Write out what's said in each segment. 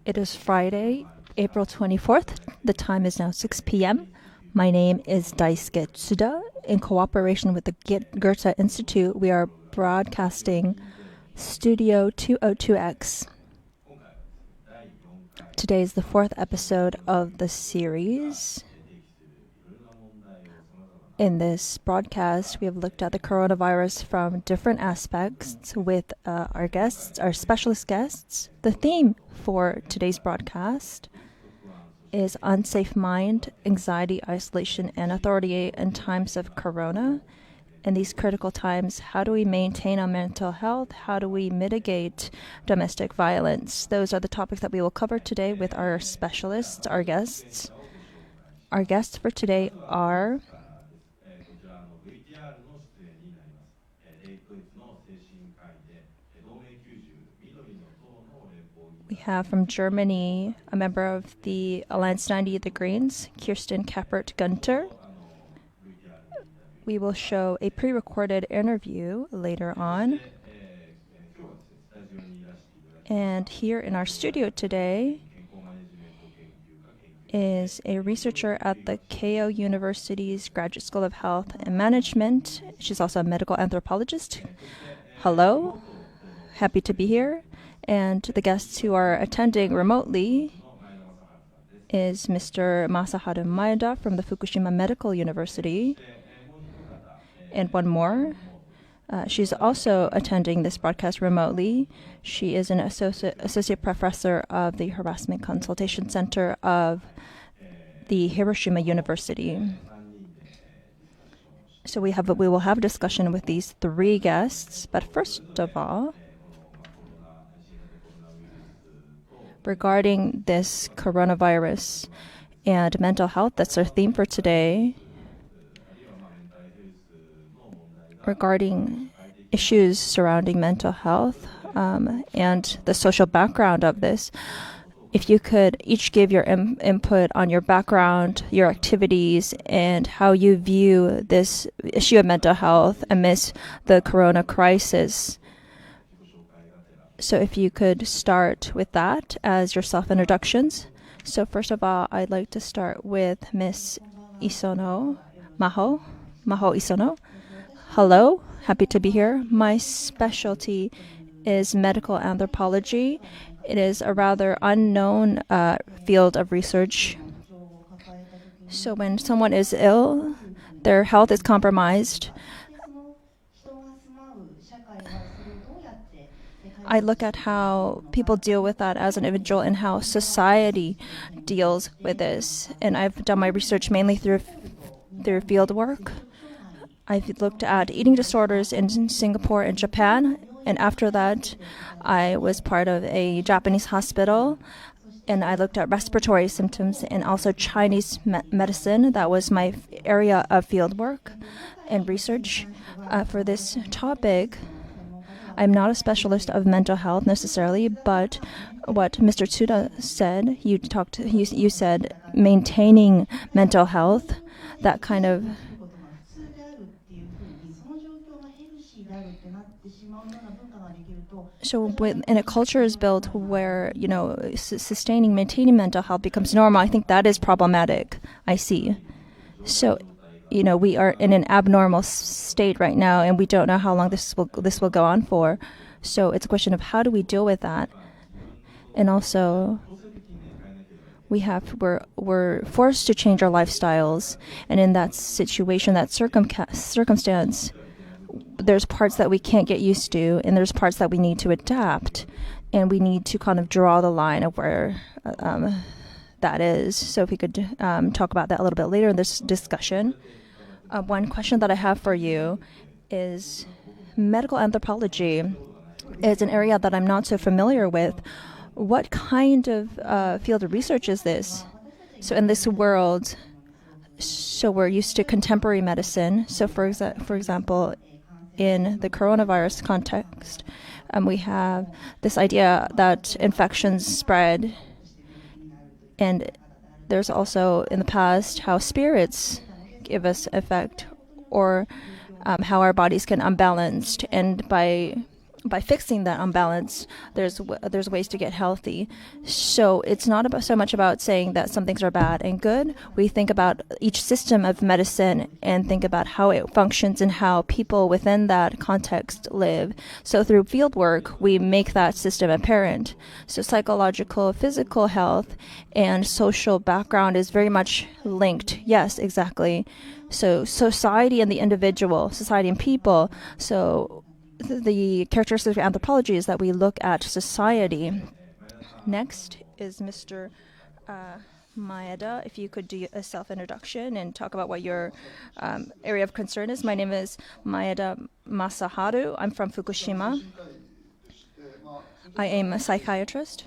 It is Friday, April 24th. The time is now 6 p.m. My name is Daisuke Tsuda. In cooperation with the Goethe-Institut, we are broadcasting Studio 202X. Today is the fourth episode of the series. In this broadcast, we have looked at the coronavirus from different aspects with our guests, our specialist guests. The theme for today's broadcast is Unsafe Mind, Anxiety, Isolation, and Authority in Times of Corona. In these critical times, how do we maintain our mental health? How do we mitigate domestic violence? Those are the topics that we will cover today with our specialists, our guests. Our guests for today are we have from Germany a member of the Alliance 90 The Greens, Kirsten Kappert-Gunter. We will show a pre-recorded interview later on. And here in our studio today is a researcher at the Keio University's Graduate School of Health and Management. She's also a medical anthropologist. Hello, happy to be here. And the guests who are attending remotely is Mr. Masaharu Maeda from the Fukushima Medical University. And one more. She's also attending this broadcast remotely. She is an associate professor of the Harassment Consultation Center of the Hiroshima University. So we will have a discussion with these three guests. But first of all, regarding this coronavirus and mental health, that's our theme for today. Regarding issues surrounding mental health and the social background of this, if you could each give your input on your background, your activities, and how you view this issue of mental health amidst the corona crisis. So if you could start with that as your self-introductions. So first of all, I'd like to start with Miss Isono, Maho Isono. Hello, happy to be here. My specialty is medical anthropology. It is a rather unknown field of research. So when someone is ill, their health is compromised, I look at how people deal with that as an individual and how society deals with this. And I've done my research mainly through field work. I've looked at eating disorders in Singapore and Japan. And after that, I was part of a Japanese hospital. And I looked at respiratory symptoms and also Chinese medicine. That was my area of field work and research. For this topic, I'm not a specialist of mental health necessarily, but what Mr. Tsuda said, you said maintaining mental health, that kind of. So in a culture is built where, maintaining mental health becomes normal, I think that is problematic, I see. So we are in an abnormal state right now, and we don't know how long this will go on for. So it's a question of how do we deal with that, and also we're forced to change our lifestyles, and in that situation, that circumstance, there's parts that we can't get used to, and there's parts that we need to adapt, and we need to kind of draw the line of where that is. So if we could talk about that a little bit later in this discussion. One question that I have for you is medical anthropology is an area that I'm not so familiar with. What kind of field of research is this? So in this world, so we're used to contemporary medicine. So for example, in the coronavirus context, we have this idea that infections spread, and there's also in the past how spirits give us effect, or how our bodies can unbalanced, and by by fixing that unbalance, there's ways to get healthy. So it's not about so much about saying that some things are bad and good. We think about each system of medicine and think about how it functions and how people within that context live. So through field work, we make that system apparent. So psychological, physical health and social background is very much linked. Yes, exactly. So society and the individual, society and people. So the characteristic of anthropology is that we look at society. Next is Mr. Maeda. If you could do a self-introduction and talk about what your area of concern is. My name is Maeda Masaharu. I'm from Fukushima. I am a psychiatrist.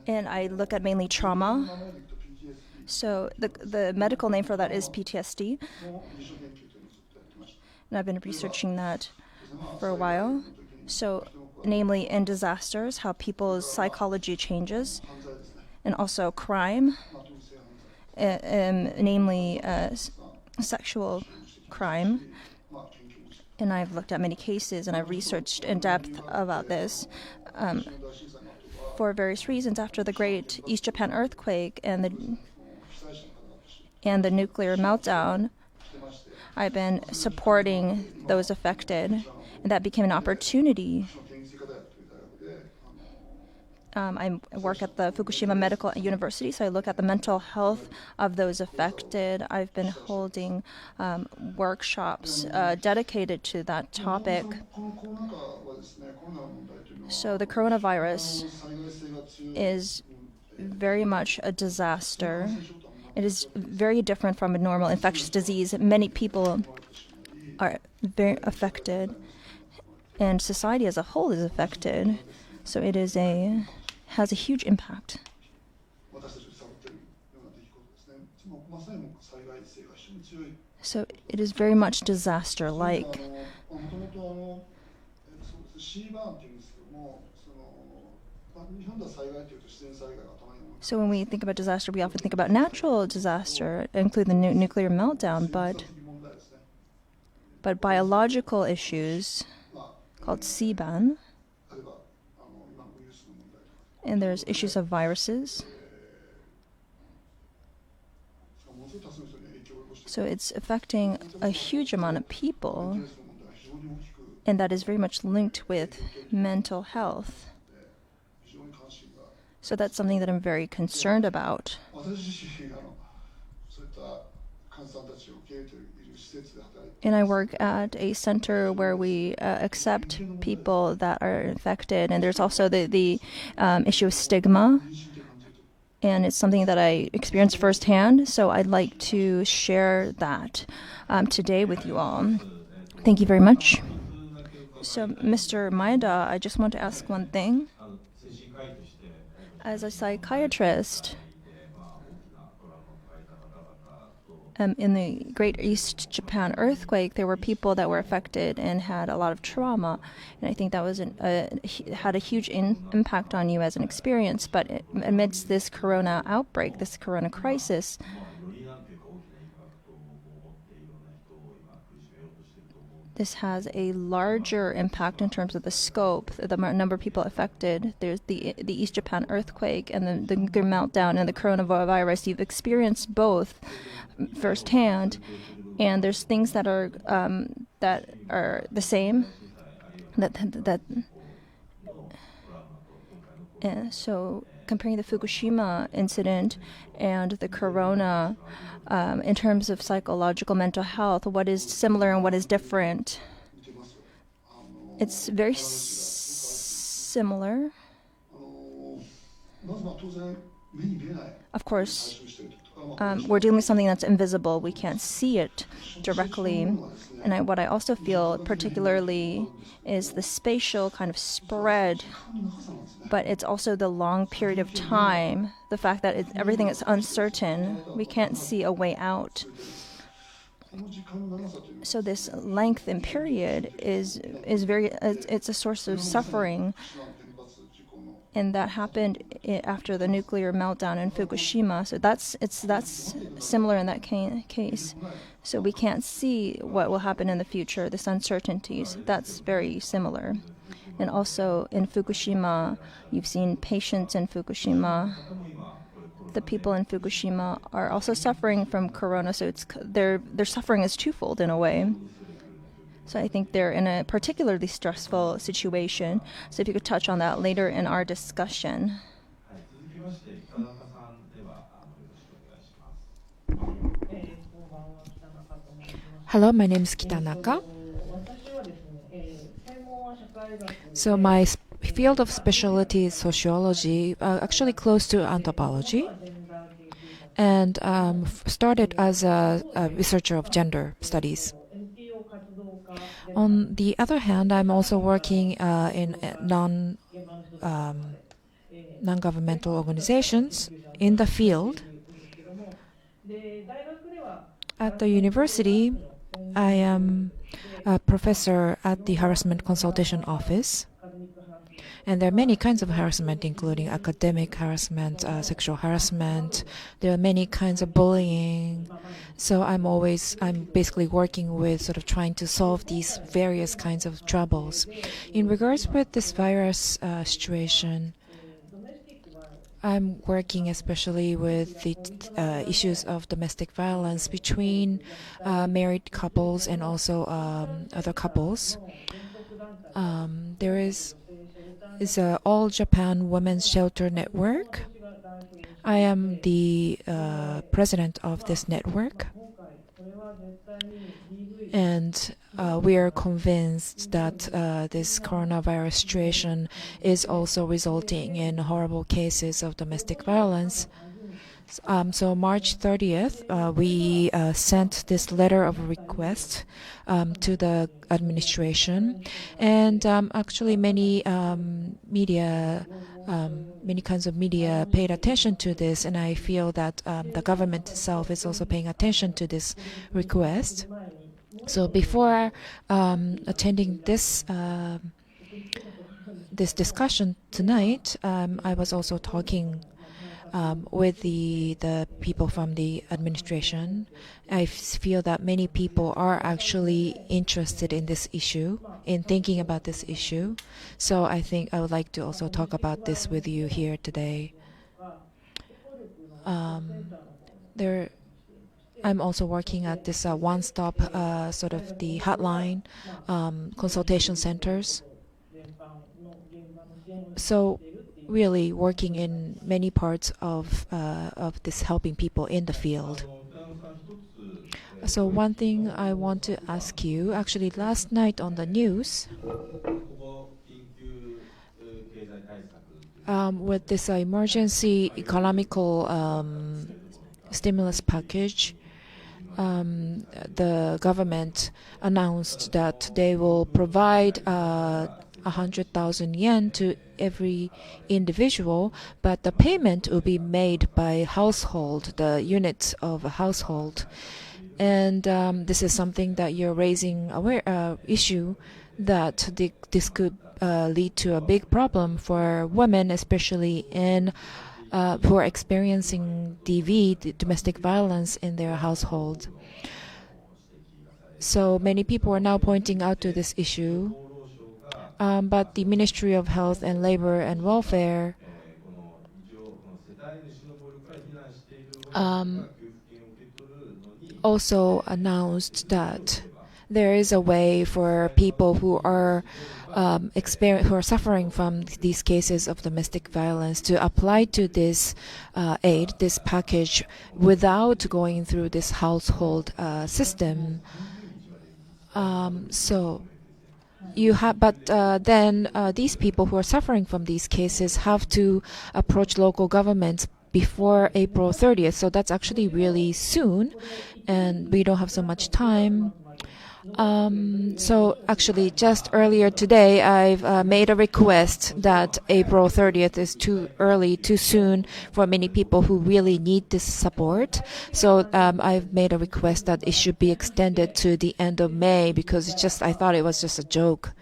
And I look at mainly trauma. So the medical name for that is PTSD. And I've been researching that for a while. So namely in disasters, how people's psychology changes, and also crime, namely sexual crime. And I've looked at many cases and I've researched in depth about this. For various reasons, after the great East Japan earthquake and the nuclear meltdown, I've been supporting those affected, and that became an opportunity. I work at the Fukushima Medical University, so I look at the mental health of those affected. I've been holding workshops dedicated to that topic. So the coronavirus is very much a disaster. It is very different from a normal infectious disease. Many people are very affected, and society as a whole is affected. So it is has a huge impact. So it is very much disaster-like. So when we think about disaster, we often think about natural disaster, include the nuclear meltdown, but biological issues called Siban, and there's issues of viruses. So it's affecting a huge amount of people, and that is very much linked with mental health. So that's something that I'm very concerned about. And I work at a center where we accept people that are infected, and there's also the issue of stigma, and it's something that I experienced firsthand, so I'd like to share that today with you all. Thank you very much. So, Mr. Maeda, I just want to ask one thing. As a psychiatrist, in the Great East Japan earthquake, there were people that were affected and had a lot of trauma, and I think that was had a huge impact on you as an experience. But amidst this corona outbreak, this corona crisis, this has a larger impact in terms of the scope, the number of people affected. There's the East Japan earthquake and the nuclear meltdown and the coronavirus. You've experienced both firsthand, and there's things that are the same. So comparing the Fukushima incident and the corona, in terms of psychological mental health, what is similar and what is different? It's very similar. Of course, we're dealing with something that's invisible. We can't see it directly. And what I also feel particularly is the spatial kind of spread, but it's also the long period of time, the fact that everything is uncertain. We can't see a way out. So this length and period is very, it's a source of suffering. and that happened after the nuclear meltdown in Fukushima. So that's similar in that case. So we can't see what will happen in the future. This uncertainties, that's very similar. And also in Fukushima, you've seen patients in Fukushima. The people in Fukushima are also suffering from corona, so their suffering is twofold in a way. So I think they're in a particularly stressful situation. So if you could touch on that later in our discussion. Hello, my name is Kitanaka. So my field of specialty is sociology, actually close to anthropology, and started as a researcher of gender studies. On the other hand, I'm also working in non-governmental organizations in the field. At the university, I am a professor at the Harassment Consultation Office. And there are many kinds of harassment, including academic harassment, sexual harassment. There are many kinds of bullying. So I'm basically working with sort of trying to solve these various kinds of troubles. In regards with this virus situation, I'm working especially with the issues of domestic violence between married couples and also other couples. There is a All Japan Women's Shelter Network. I am the president of this network. And we are convinced that this coronavirus situation is also resulting in horrible cases of domestic violence. So March 30th, we sent this letter of request to the administration, and actually many kinds of media paid attention to this, and I feel that the government itself is also paying attention to this request. So before attending this discussion tonight, I was also talking with the people from the administration. I feel that many people are actually interested in this issue, in thinking about this issue. So I think I would like to also talk about this with you here today. I'm also working at this one-stop sort of the hotline consultation centers. So really working in many parts of this helping people in the field. So one thing I want to ask you, actually last night on the news, with this emergency economical stimulus package, the government announced that they will provide 100,000 yen to every individual, but the payment will be made by household, the units of a household. And this is something that you're raising issue that this could lead to a big problem for women, especially who are experiencing DV, domestic violence, in their household. So many people are now pointing out to this issue. But the Ministry of Health and Labor and Welfare also announced that there is a way for people who are suffering from these cases of domestic violence to apply to this aid, this package, without going through this household system. Then these people who are suffering from these cases have to approach local governments before April 30th. So that's actually really soon, and we don't have so much time. So actually, just earlier today, I've made a request that April 30th is too early, too soon for many people who really need this support. So I've made a request that it should be extended to the end of May, because I thought it was just a joke.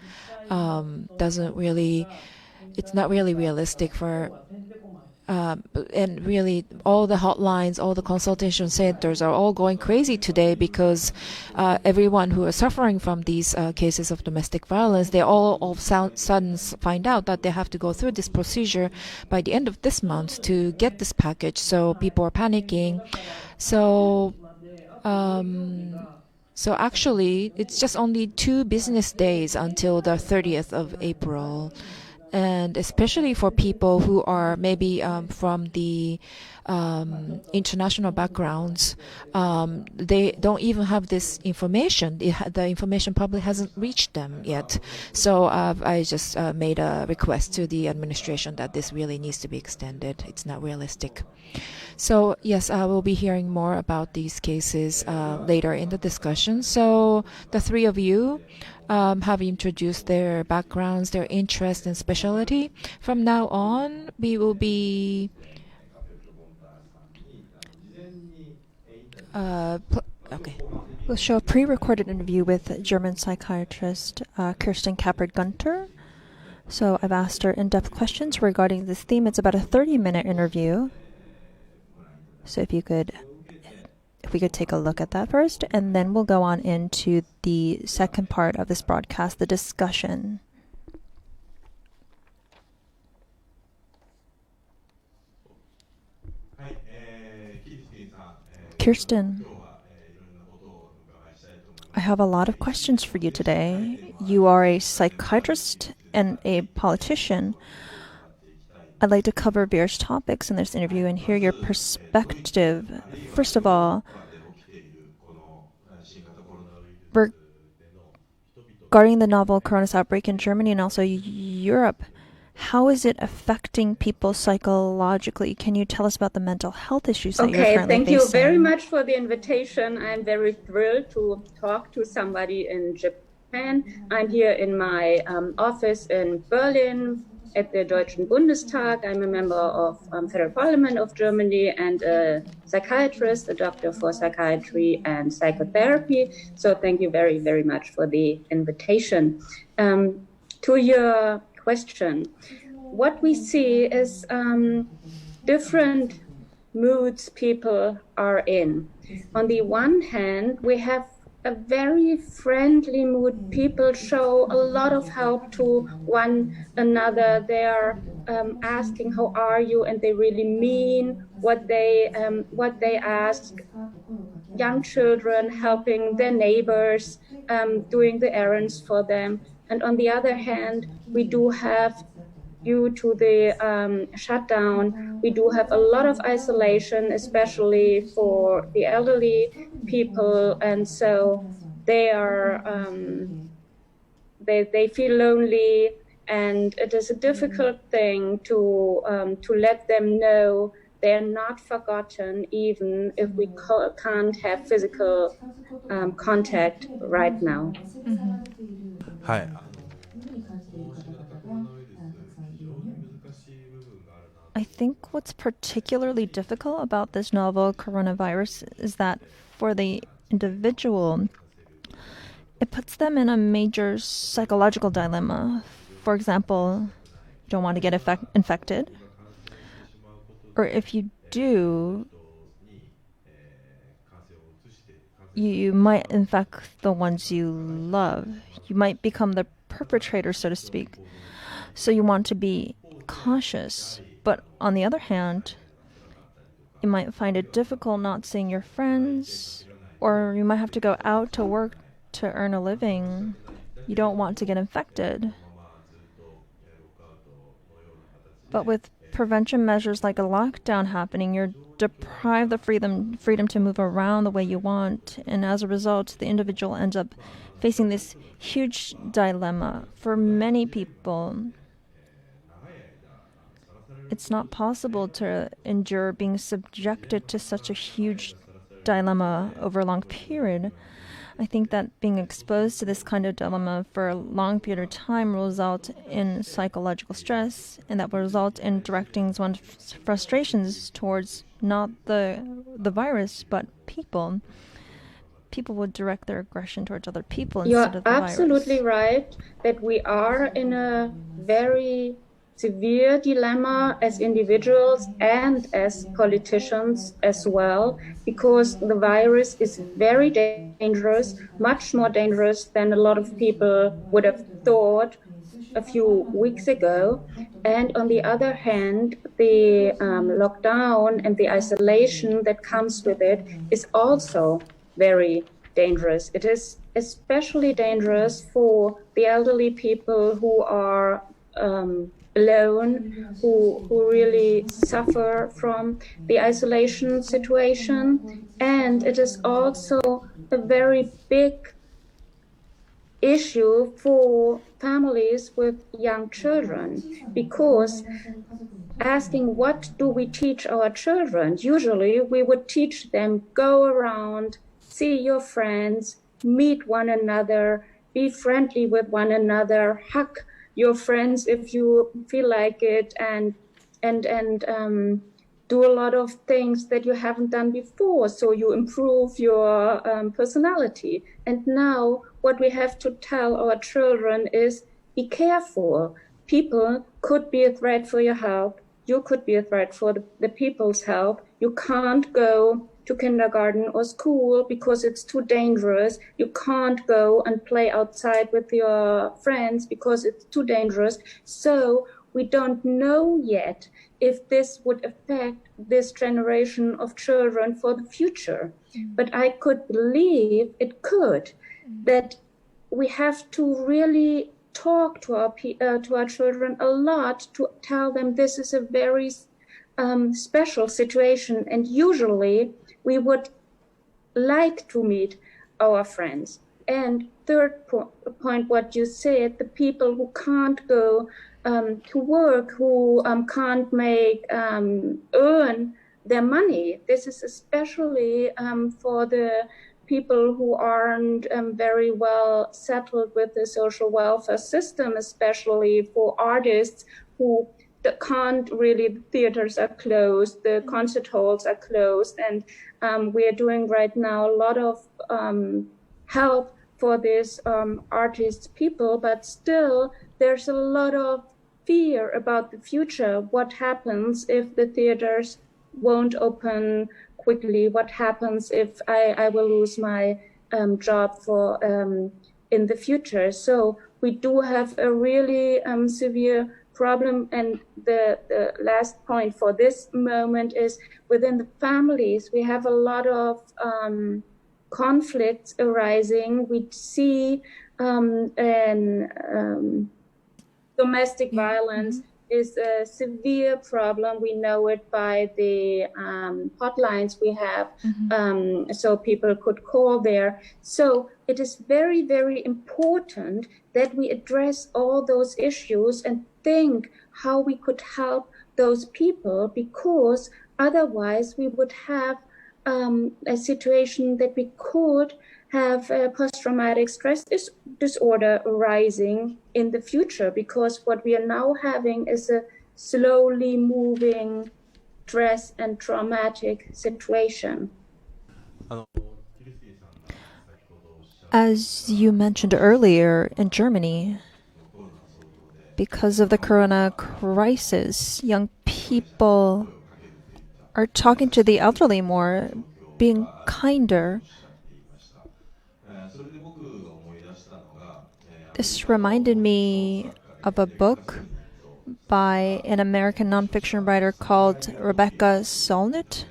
Doesn't really it's not really realistic for and really all the hotlines, all the consultation centers are all going crazy today because everyone who is suffering from these cases of domestic violence, they all of sudden find out that they have to go through this procedure by the end of this month to get this package. So people are panicking. So so actually, it's just only 2 business days until the 30th of April. And especially for people who are maybe from the international backgrounds, they don't even have this information. The information probably hasn't reached them yet. So I just made a request to the administration that this really needs to be extended. It's not realistic. So yes, I will be hearing more about these cases later in the discussion. So the three of you have introduced their backgrounds, their interests, and specialty. From now on, we will be okay. We'll show a pre-recorded interview with German psychiatrist Kirsten Kappert-Gunter. So I've asked her in-depth questions regarding this theme. It's about a 30-minute interview. So if we could take a look at that first, and then we'll go on into the second part of this broadcast, the discussion. Kirsten, I have a lot of questions for you today. You are a psychiatrist and a politician. I'd like to cover various topics in this interview and hear your perspective. First of all, regarding the novel coronavirus outbreak in Germany and also Europe, how is it affecting people psychologically? Can you tell us about the mental health issues that you're currently facing? Thank you very much for the invitation. I'm very thrilled to talk to somebody in Japan. I'm here in my office in Berlin at the Deutschen Bundestag. I'm a member of Federal Parliament of Germany and a psychiatrist, a doctor for psychiatry and psychotherapy. So thank you very, very much for the invitation. To your question, what we see is different moods people are in. On the one hand, we have a very friendly mood. People show a lot of help to one another. They are asking, "How are you?" and they really mean what they ask. Young children helping their neighbors, doing the errands for them. And on the other hand, we do have, due to the shutdown, we do have a lot of isolation, especially for the elderly people, and so they are they feel lonely, and it is a difficult thing to let them know they're not forgotten, even if we can't have physical contact right now. Hi. I think what's particularly difficult about this novel coronavirus is that for the individual, it puts them in a major psychological dilemma. For example, you don't want to get infected, or if you do, you might infect the ones you love. You might become the perpetrator, so to speak. So you want to be cautious. But on the other hand, you might find it difficult not seeing your friends, or you might have to go out to work to earn a living. You don't want to get infected. But with prevention measures like a lockdown happening, you're deprived of freedom to move around the way you want, and as a result, the individual ends up facing this huge dilemma. For many people, it's not possible to endure being subjected to such a huge dilemma over a long period. I think that being exposed to this kind of dilemma for a long period of time will result in psychological stress, and that will result in directing one's frustrations towards not the virus, but people. People would direct their aggression towards other people instead of the virus. You're absolutely right that we are in a very severe dilemma as individuals and as politicians as well, because the virus is very dangerous, much more dangerous than a lot of people would have thought a few weeks ago. And on the other hand, the lockdown and the isolation that comes with it is also very dangerous. It is especially dangerous for the elderly people who are alone, who really suffer from the isolation situation. And it is also a very big issue for families with young children, because asking what do we teach our children, usually we would teach them go around, see your friends, meet one another, be friendly with one another, hug your friends if you feel like it, and do a lot of things that you haven't done before, so you improve your personality. And now what we have to tell our children is, be careful. People could be a threat for your health. You could be a threat for the people's health. You can't go to kindergarten or school because it's too dangerous. You can't go and play outside with your friends because it's too dangerous. So we don't know yet if this would affect this generation of children for the future. But I could believe it could, that we have to really talk to our children a lot to tell them this is a very special situation, and usually we would like to meet our friends. And third point, what you said, the people who can't go to work, who can't make earn their money. This is especially for the people who aren't very well settled with the social welfare system, especially for artists who can't really, the theaters are closed, the concert halls are closed, and we are doing right now a lot of help for these artists people, but still there's a lot of fear about the future. What happens if the theaters won't open quickly? What happens if I will lose my job for in the future? So we do have a really severe problem. And the last point for this moment is, within the families, we have a lot of conflicts arising. We see domestic violence is a severe problem. We know it by the hotlines we have, so people could call there. So it is very, very important that we address all those issues and think how we could help those people, because otherwise we would have a situation that we could have a post-traumatic stress disorder arising in the future, because what we are now having is a slowly moving stress and traumatic situation. As you mentioned earlier, in Germany, because of the corona crisis, young people are talking to the elderly more, being kinder. This reminded me of a book by an American nonfiction writer called Rebecca Solnit,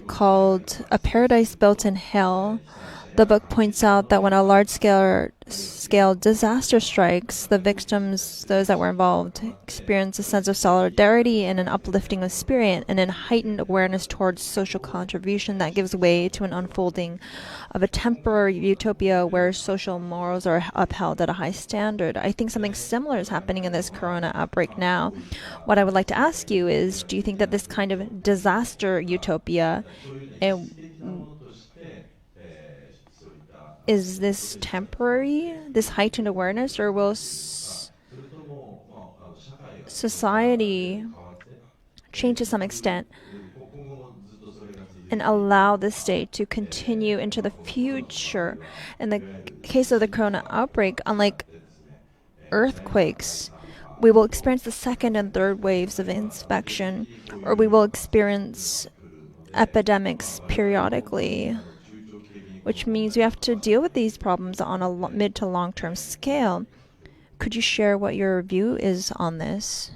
called A Paradise Built in Hell. The book points out that when a large-scale disaster strikes, the victims, those that were involved, experience a sense of solidarity and an uplifting of spirit and a heightened awareness towards social contribution that gives way to an unfolding of a temporary utopia where social morals are upheld at a high standard. I think something similar is happening in this corona outbreak now. What I would like to ask you is, do you think that this kind of disaster utopia is this temporary, this heightened awareness, or will society change to some extent and allow the state to continue into the future? In the case of the corona outbreak, unlike earthquakes, we will experience the second and third waves of inspection, or we will experience epidemics periodically, which means we have to deal with these problems on a mid to long-term scale. Could you share what your view is on this?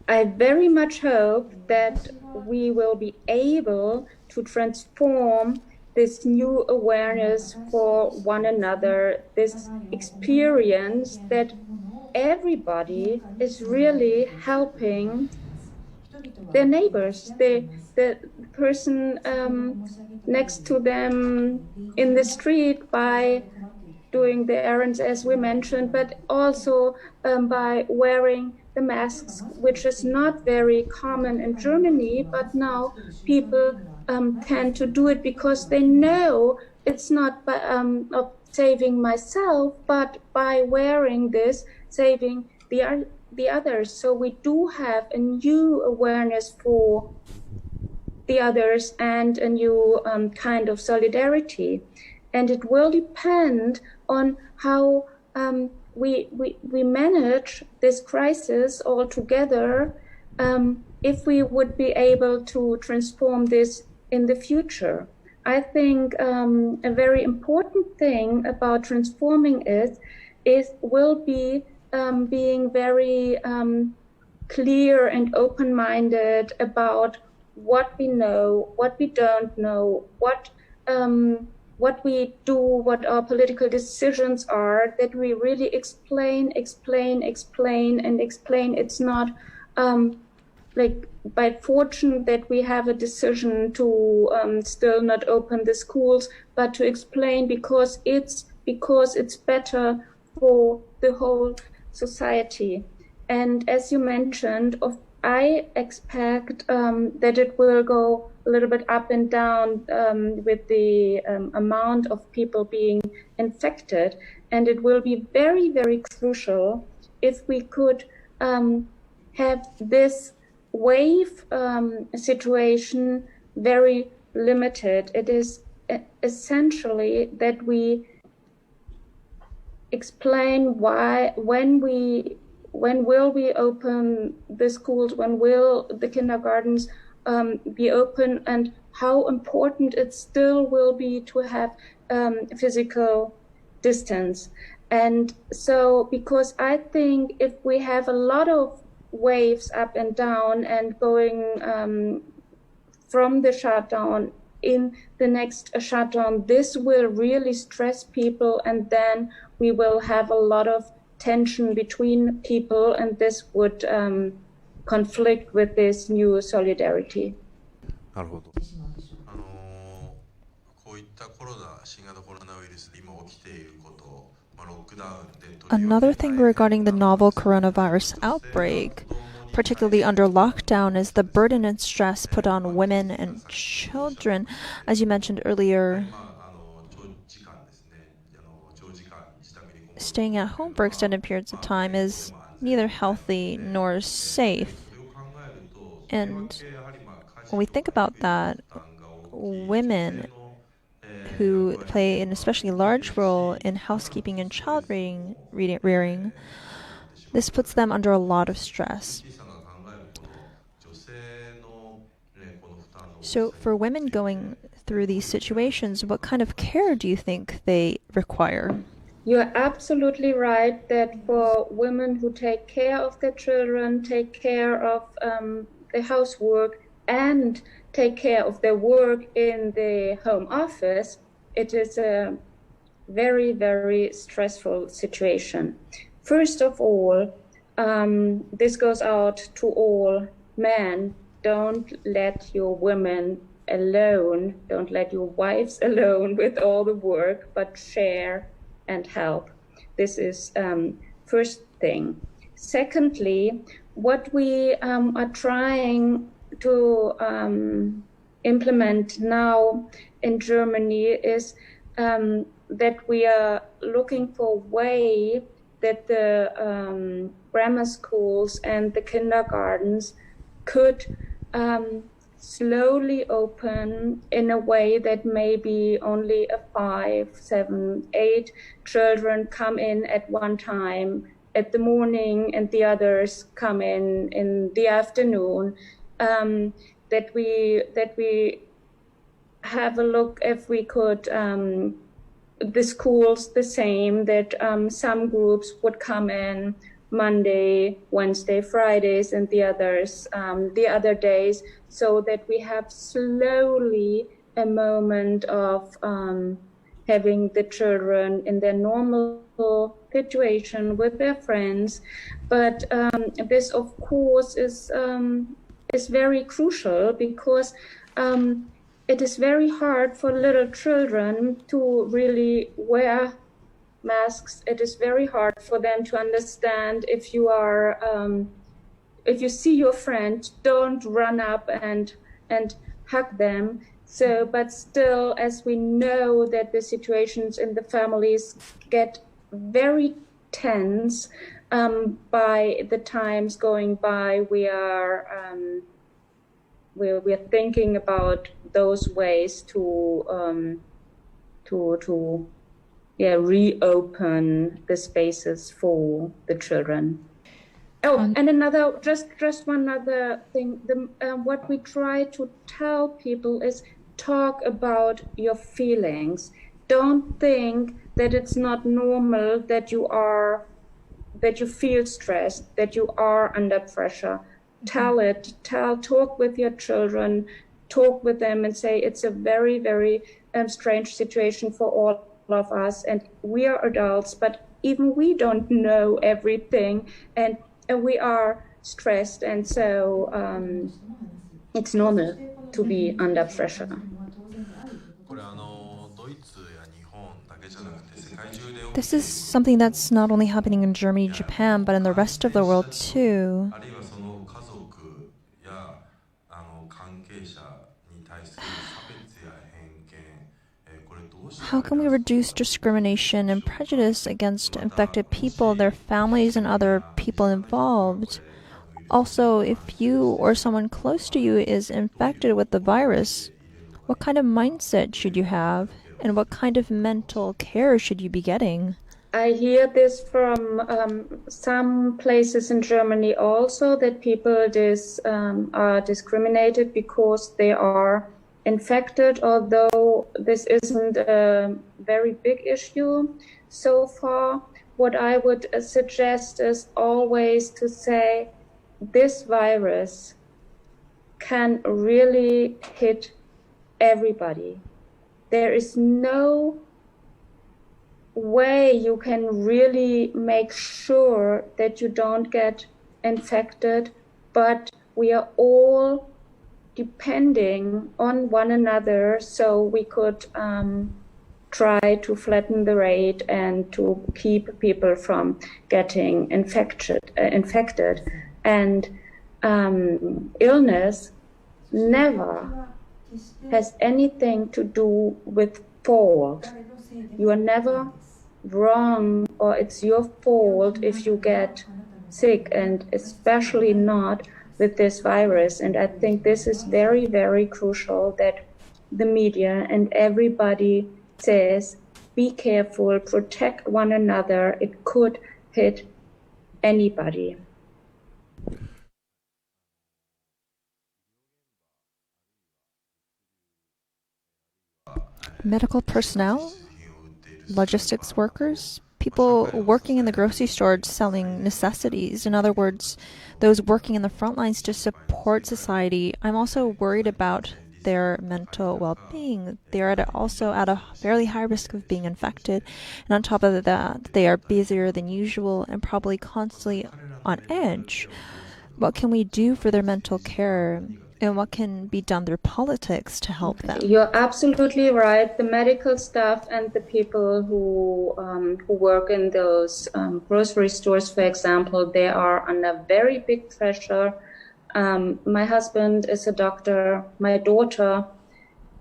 I very much hope that we will be able to transform this new awareness for one another, this experience that everybody is really helping their neighbors, the person next to them in the street by doing the errands, as we mentioned, but also by wearing the masks, which is not very common in Germany, but now people tend to do it because they know it's not by of saving myself, but by wearing this, saving the others. So we do have a new awareness for the others and a new kind of solidarity. And it will depend on how we manage this crisis all together, if we would be able to transform this in the future. I think a very important thing about transforming it will be being very clear and open-minded about what we know, what we don't know, what we do, what our political decisions are, that we really explain. It's not like by fortune that we have a decision to still not open the schools, but to explain because it's better for the whole society. And as you mentioned, I expect that it will go a little bit up and down with the amount of people being infected. And it will be very, very crucial if we could have this wave situation very limited. It is essentially that we explain when will we open the schools, when will the kindergartens be open, and how important it still will be to have physical distance. And so, because I think if we have a lot of waves up and down and going from the shutdown in the next shutdown, this will really stress people, and then we will have a lot of tension between people, and this would conflict with this new solidarity. なるほど。こういったコロナ、新型コロナウイルスで今起きていること、ロックダウンで取り分け Another thing regarding the novel coronavirus outbreak, particularly under lockdown, is the burden and stress put on women and children. As you mentioned earlier, staying at home for extended periods of time is neither healthy nor safe. And when we think about that, women who play an especially large role in housekeeping and child rearing, this puts them under a lot of stress. So for women going through these situations, what kind of care do you think they require? You're absolutely right that for women who take care of their children, take care of the housework, and take care of their work in the home office, it is a very, very stressful situation. First of all, this goes out to all men. Don't let your women alone, don't let your wives alone with all the work, but share and help. This is first thing. Secondly, what we are trying to implement now in Germany is that we are looking for a way that the grammar schools and the kindergartens could slowly open in a way that maybe only 5, 7, 8 children come in at one time at the morning and the others come in the afternoon. That we have a look if we could. The schools the same, that some groups would come in Monday, Wednesday, Fridays, and the others the other days, so that we have slowly a moment of having the children in their normal situation with their friends. But this, of course, is very crucial, because it is very hard for little children to really wear masks. It is very hard for them to understand if you are, if you see your friend, don't run up and hug them. So, but still, as we know that the situations in the families get very tense by the times going by, we're thinking about those ways to reopen the spaces for the children. Oh, and another, just one other thing. What we try to tell people is talk about your feelings. Don't think that it's not normal that you feel stressed, that you are under pressure. Talk with your children, talk with them and say it's a very, very strange situation for all of us, and we are adults, but even we don't know everything, and we are stressed, and so it's normal to be under pressure. This is something that's not only happening in Germany, Japan, but in the rest of the world too. How can we reduce discrimination and prejudice against infected people, their families, and other people involved? Also, if you or someone close to you is infected with the virus, what kind of mindset should you have? And what kind of mental care should you be getting? I hear this from some places in Germany also, that people are discriminated because they are infected, although this isn't a very big issue so far. What I would suggest is always to say this virus can really hit everybody. There is no way you can really make sure that you don't get infected, but we are all depending on one another, so we could try to flatten the rate and to keep people from getting infected. And illness never has anything to do with fault. You are never wrong, or it's your fault if you get sick, and especially not with this virus. And I think this is very, very crucial that the media and everybody says, be careful, protect one another. It could hit anybody. Medical personnel, logistics workers, people working in the grocery store selling necessities. In other words, those working in the front lines to support society. I'm also worried about their mental well-being. They are also at a fairly high risk of being infected. And on top of that, they are busier than usual and probably constantly on edge. What can we do for their mental care? And what can be done through politics to help them? You're absolutely right. The medical staff and the people who work in those grocery stores, for example, they are under very big pressure. My husband is a doctor. My daughter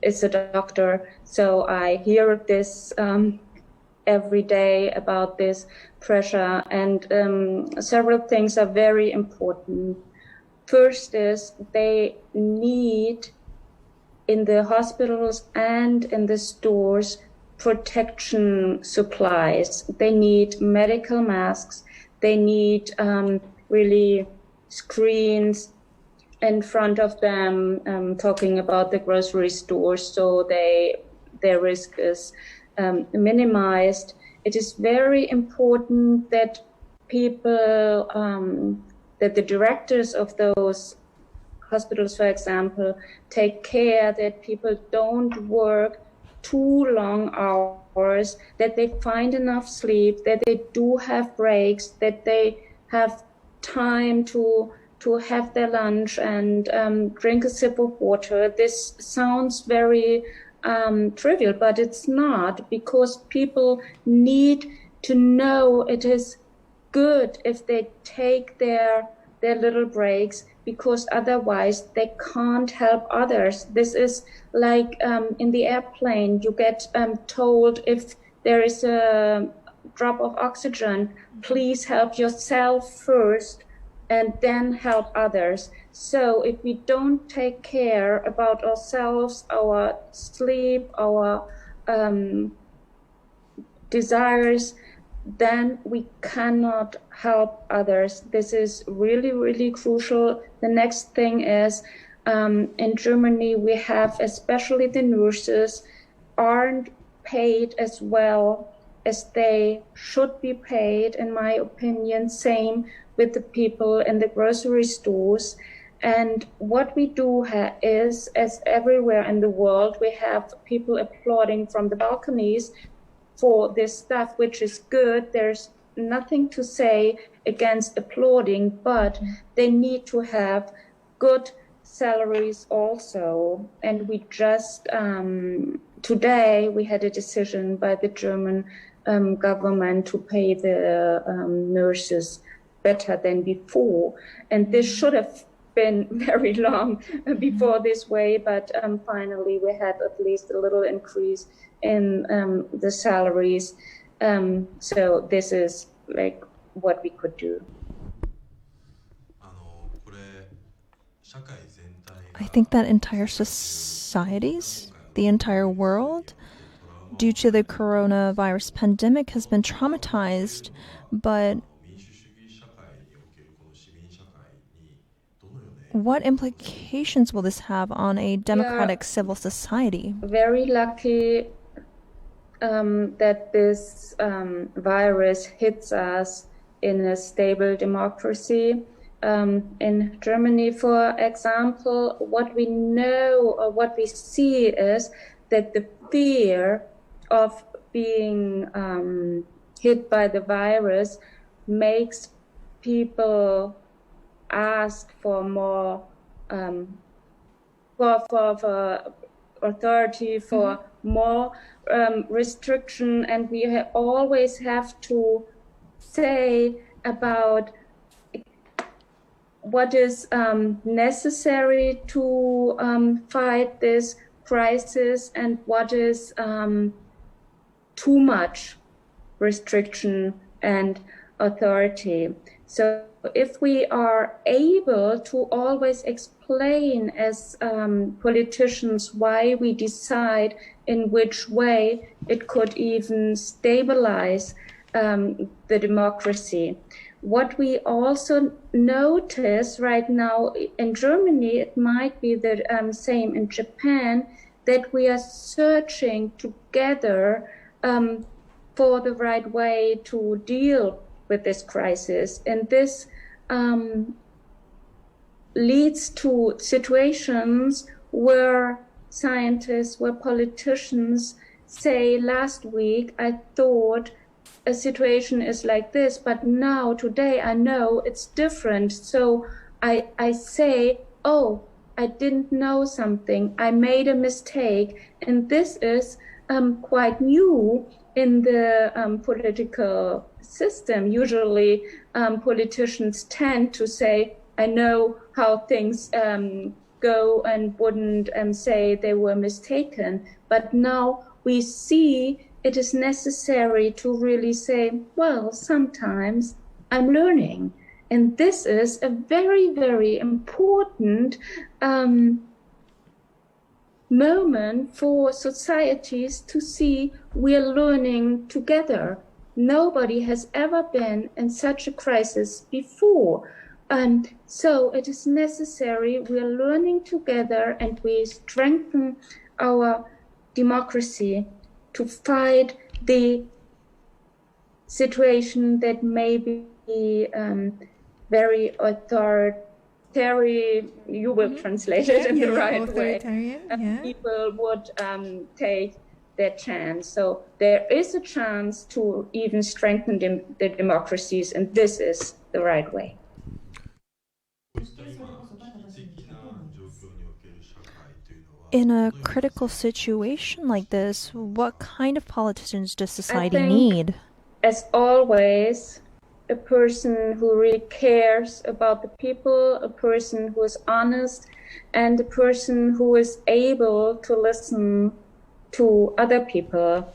is a doctor. So I hear this every day about this pressure. And several things are very important. First is they need, in the hospitals and in the stores, protection supplies. They need medical masks. They need really screens in front of them talking about the grocery store, so their risk is minimized. It is very important that people, that the directors of those hospitals, for example, take care that people don't work too long hours, that they find enough sleep, that they do have breaks, that they have time to have their lunch and drink a sip of water. This sounds very trivial, but it's not, because people need to know it is good if they take their little breaks, because otherwise they can't help others. This is like in the airplane, you get told if there is a drop of oxygen, please help yourself first and then help others. So if we don't take care about ourselves, our sleep, our desires, then we cannot help others. This is really, really crucial. The next thing is, in Germany, we have, especially the nurses, aren't paid as well as they should be paid, in my opinion. Same with the people in the grocery stores. And what we do is, as everywhere in the world, we have people applauding from the balconies for this stuff, which is good. There's nothing to say against applauding, but they need to have good salaries also. And we just, today, we had a decision by the German government to pay the nurses better than before. And this should have been very long before this way, but finally we had at least a little increase in the salaries. So this is like what we could do. I think that entire societies, the entire world, due to the coronavirus pandemic, has been traumatized, but what implications will this have on a democratic civil society? Very lucky that this virus hits us in a stable democracy. In Germany, for example, what we know or what we see is that the fear of being hit by the virus makes people ask for more for authority, for more restriction, and we always have to say about what is necessary to fight this crisis and what is too much restriction and authority. So if we are able to always explain as politicians why we decide in which way, it could even stabilize the democracy. What we also notice right now in Germany, it might be the same in Japan, that we are searching together for the right way to deal with this crisis. And this leads to situations where scientists, where politicians say, last week I thought a situation is like this, but now, today, I know it's different. So I say, oh, I didn't know something, I made a mistake. And this is quite new in the political system. Usually politicians tend to say, I know how things go, and wouldn't say they were mistaken. But now we see it is necessary to really say, well, sometimes I'm learning. And this is a very, very important moment for societies to see we're learning together. Nobody has ever been in such a crisis before. So it is necessary, we are learning together and we strengthen our democracy to fight the situation that may be very authoritarian, you will translate it in the right way. People would take their chance. So there is a chance to even strengthen the democracies, and this is the right way. In a critical situation like this, what kind of politicians does society need? As always, a person who really cares about the people, a person who is honest, and a person who is able to listen to other people,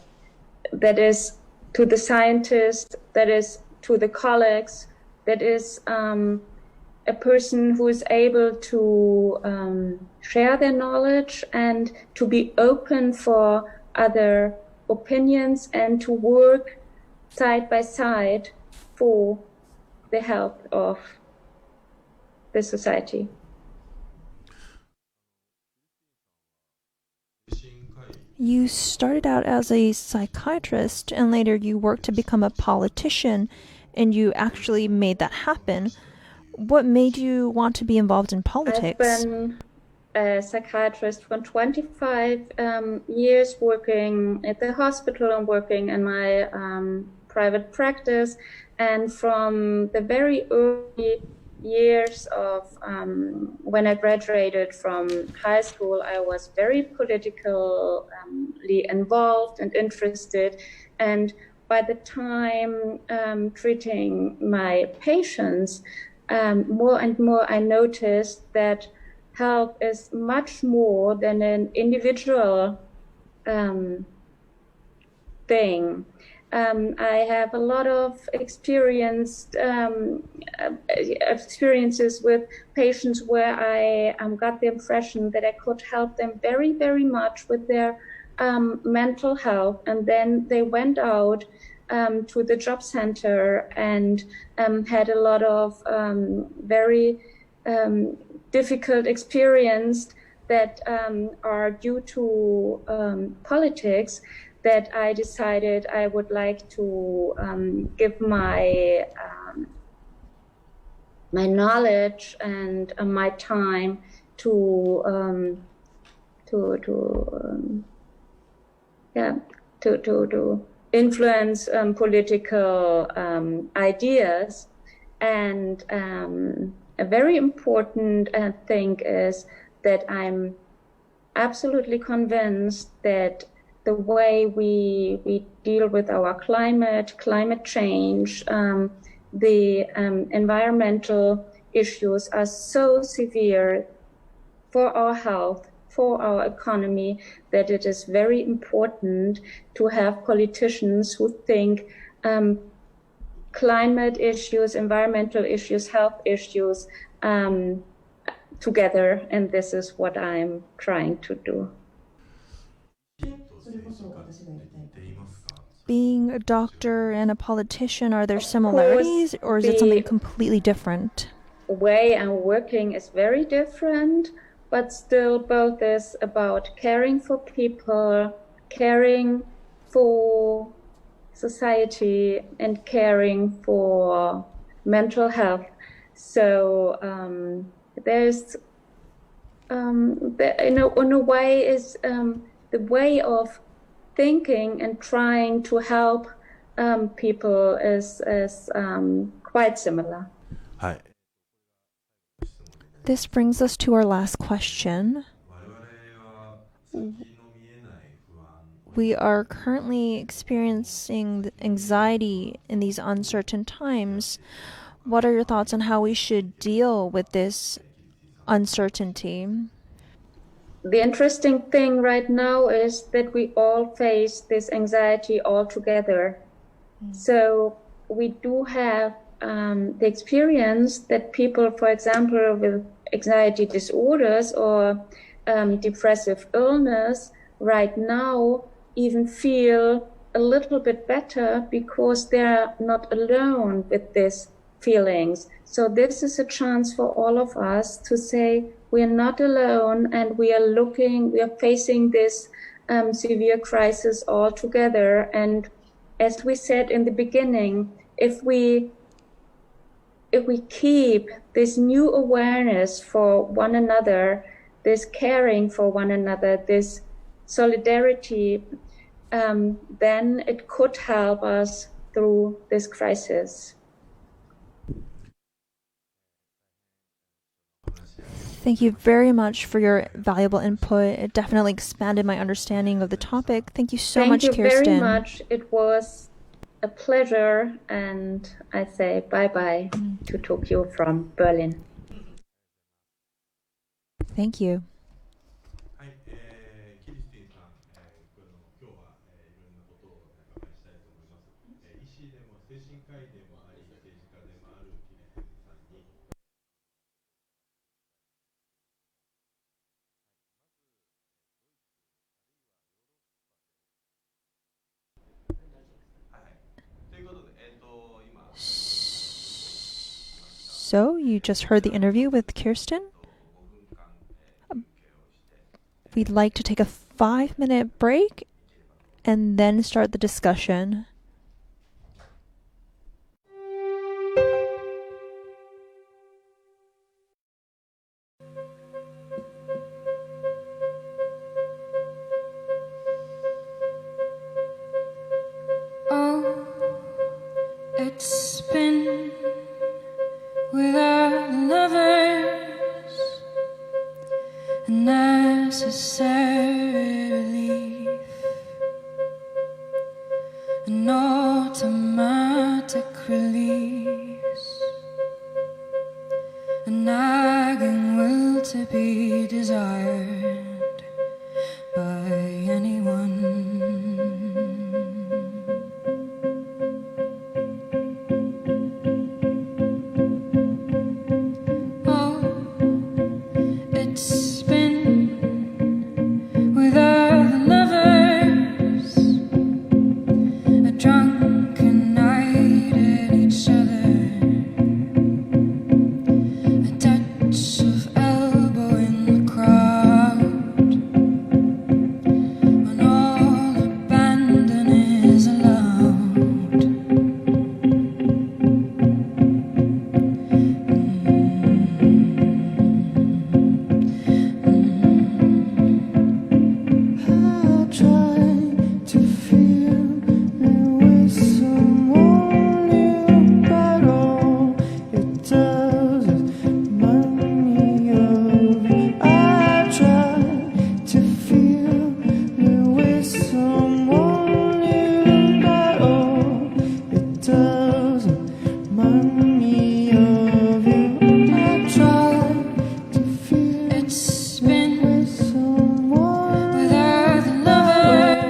that is to the scientists, that is to the colleagues, that is a person who is able to share their knowledge and to be open for other opinions and to work side by side for the help of the society. You started out as a psychiatrist and later you worked to become a politician and you actually made that happen. What made you want to be involved in politics? I've been a psychiatrist for 25 years, working at the hospital and working in my private practice. And from the very early years of when I graduated from high school, I was very politically involved and interested. And by the time treating my patients, more and more I noticed that help is much more than an individual thing. I have a lot of experiences with patients where I got the impression that I could help them very, very much with their mental health. And then they went out to the job center and had a lot of very difficult experience that are due to politics, that I decided I would like to give my my knowledge and my time to influence political ideas. And a very important thing is that I'm absolutely convinced that the way we deal with our climate change, the environmental issues are so severe for our health, for our economy, that it is very important to have politicians who think climate issues, environmental issues, health issues together. And this is what I'm trying to do. Being a doctor and a politician, are there similarities, or is it something completely different? The way I'm working is very different, but still both is about caring for people, caring for society, and caring for mental health. So there's, in a way, is the way of thinking and trying to help people is quite similar. Hi. This brings us to our last question. We are currently experiencing anxiety in these uncertain times. What are your thoughts on how we should deal with this uncertainty? The interesting thing right now is that we all face this anxiety all together. So we do have the experience that people, for example, with anxiety disorders or depressive illness right now even feel a little bit better because they're not alone with these feelings. So this is a chance for all of us to say we are not alone, and we are facing this severe crisis all together. And as we said in the beginning, if we keep this new awareness for one another, this caring for one another, this solidarity, then it could help us through this crisis. Thank you very much for your valuable input. It definitely expanded my understanding of the topic. Thank you so much, Thank you Kirsten. very much. It was a pleasure, and I say bye-bye to Tokyo from Berlin. Thank you. はい、キリスティンさん、今日はいろんなことをお伺いしたいと思います。医師でも精神科医でもあり、政治家でもあるキリスティンさんに。So, you just heard the interview with Kirsten. We'd like to take a 5-minute break and then start the discussion. Oh, it's been without lovers, a necessary relief, an automatic release, a nagging will to be desired by anyone. It's been without lovers, a drunken night at each other, a touch of elbow in the crowd, when all abandon is allowed. It's been without lovers.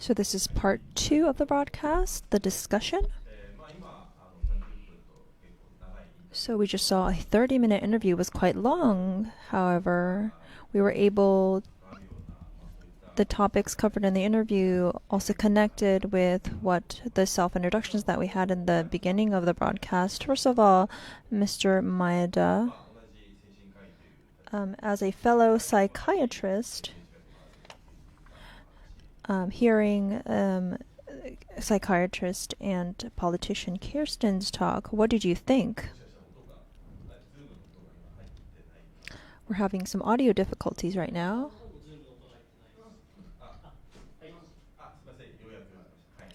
So this is part 2 of the broadcast, the discussion. So we just saw a 30-minute interview was quite long. However, we were able, the topics covered in the interview also connected with what the self-introductions that we had in the beginning of the broadcast. First of all, Mr. Maeda, as a fellow psychiatrist, hearing psychiatrist and politician Kirsten's talk, what did you think? We're having some audio difficulties right now.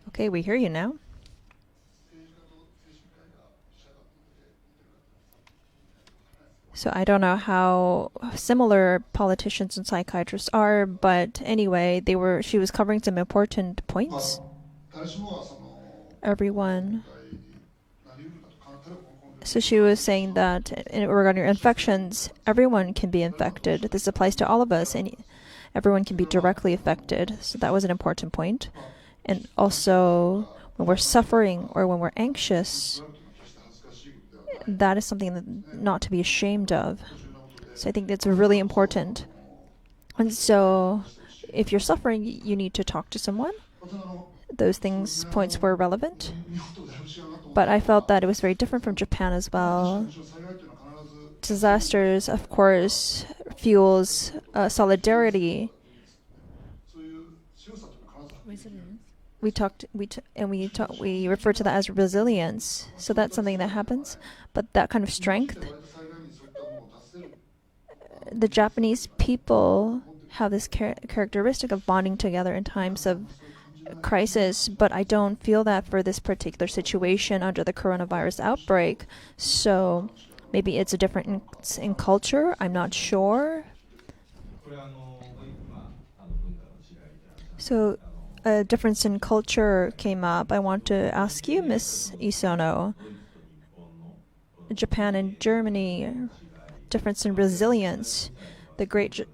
Okay, we hear you now. So I don't know how similar politicians and psychiatrists are, but anyway, she was covering some important points. Everyone. So she was saying that regarding infections, everyone can be infected. This applies to all of us, and everyone can be directly affected. So that was an important point. And also, when we're suffering or when we're anxious, that is something that not to be ashamed of. So I think that's really important. And so, if you're suffering, you need to talk to someone. Those points were relevant. But I felt that it was very different from Japan as well. Disasters, of course, fuels solidarity. We refer to that as resilience. So that's something that happens. But that kind of strength, the Japanese people have this characteristic of bonding together in times of crisis, but I don't feel that for this particular situation under the coronavirus outbreak. So maybe it's a difference in culture. I'm not sure. So a difference in culture came up. I want to ask you, Miss Isono, Japan and Germany, difference in resilience. The Great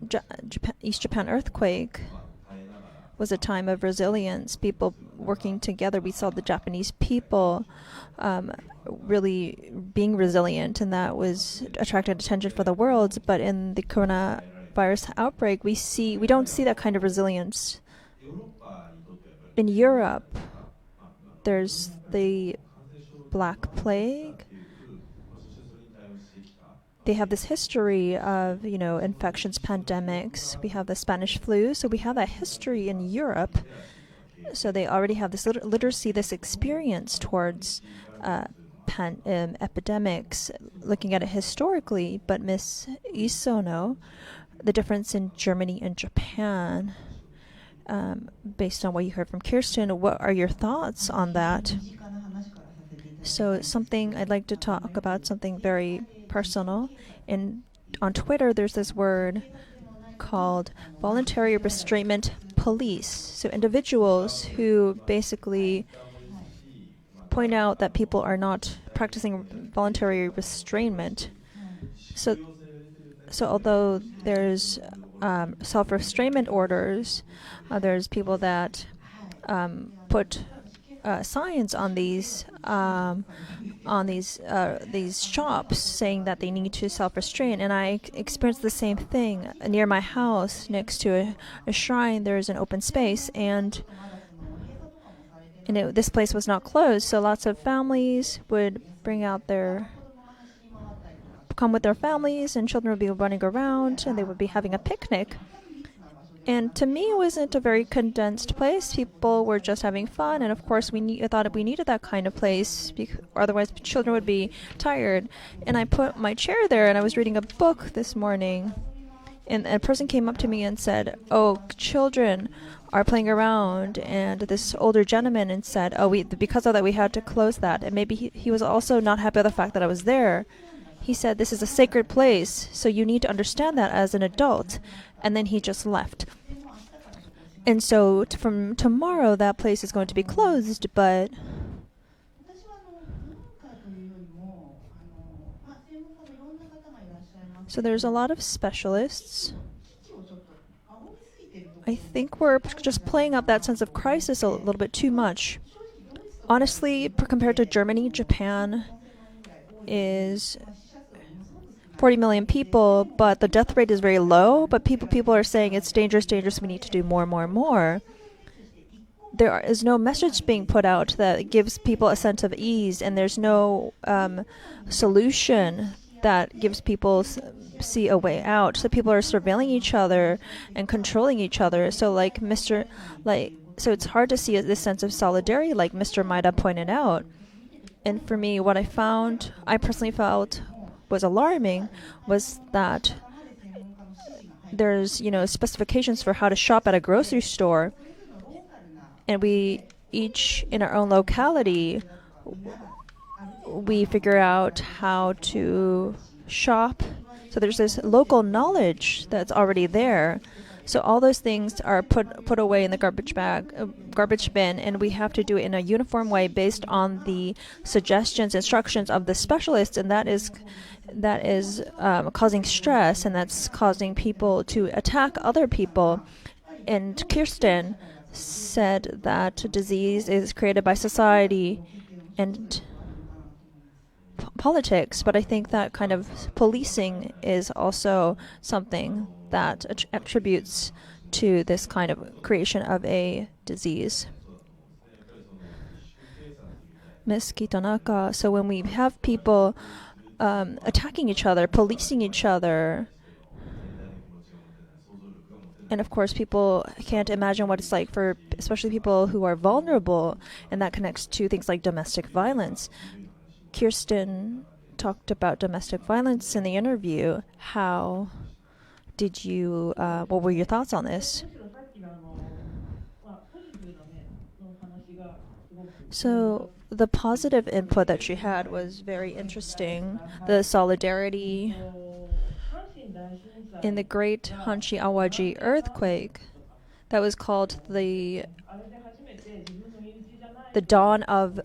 East Japan earthquake was a time of resilience, people working together. We saw the Japanese people really being resilient, and that was attracted attention for the world. But in the coronavirus outbreak, we don't see that kind of resilience. In Europe, there's the Black Plague. They have this history of, infections, pandemics. We have the Spanish flu, so we have that history in Europe. So they already have this literacy, this experience towards epidemics, looking at it historically. But Miss Isono, the difference in Germany and Japan, based on what you heard from Kirsten, what are your thoughts on that? So I'd like to talk about something very personal. On Twitter, there's this word called voluntary restraint police. So individuals who basically point out that people are not practicing voluntary restraint. So although there's self-restraint orders, there's people that put signs on these shops saying that they need to self-restrain, and I experienced the same thing near my house. Next to a shrine, there's an open space, and this place was not closed, so lots of families would come with their families, and children would be running around, and they would be having a picnic. And to me, it wasn't a very condensed place. People were just having fun, and of course, I thought we needed that kind of place, otherwise children would be tired. And I put my chair there, and I was reading a book this morning, and a person came up to me and said, "Oh, children are playing around," and this older gentleman and said, "Oh, because of that, we had to close that." And maybe he was also not happy with the fact that I was there. He said, "This is a sacred place, so you need to understand that as an adult." And then he just left. And so from tomorrow, that place is going to be closed, but so there's a lot of specialists. I think we're just playing up that sense of crisis a little bit too much. Honestly, compared to Germany, Japan is 40 million people, but the death rate is very low. But people are saying it's dangerous, dangerous. We need to do more, more, more. There is no message being put out that gives people a sense of ease, and there's no solution that gives people see a way out. So people are surveilling each other and controlling each other. So so it's hard to see this sense of solidarity, like Mr. Maida pointed out. And for me, what I personally felt was alarming was that there's specifications for how to shop at a grocery store, and we each in our own locality we figure out how to shop. So there's this local knowledge that's already there. So all those things are put away in the garbage bin, and we have to do it in a uniform way based on the suggestions, instructions of the specialists, and that is causing stress, and that's causing people to attack other people. And Kirsten said that disease is created by society and politics, but I think that kind of policing is also something that attributes to this kind of creation of a disease. Ms. Kitanaka, so when we have people attacking each other, policing each other, and of course people can't imagine what it's like for especially people who are vulnerable, and that connects to things like domestic violence. Kirsten talked about domestic violence in the interview. What were your thoughts on this? So the positive input that she had was very interesting. The solidarity in the Great Hanshi Awaji earthquake, that was called the dawn of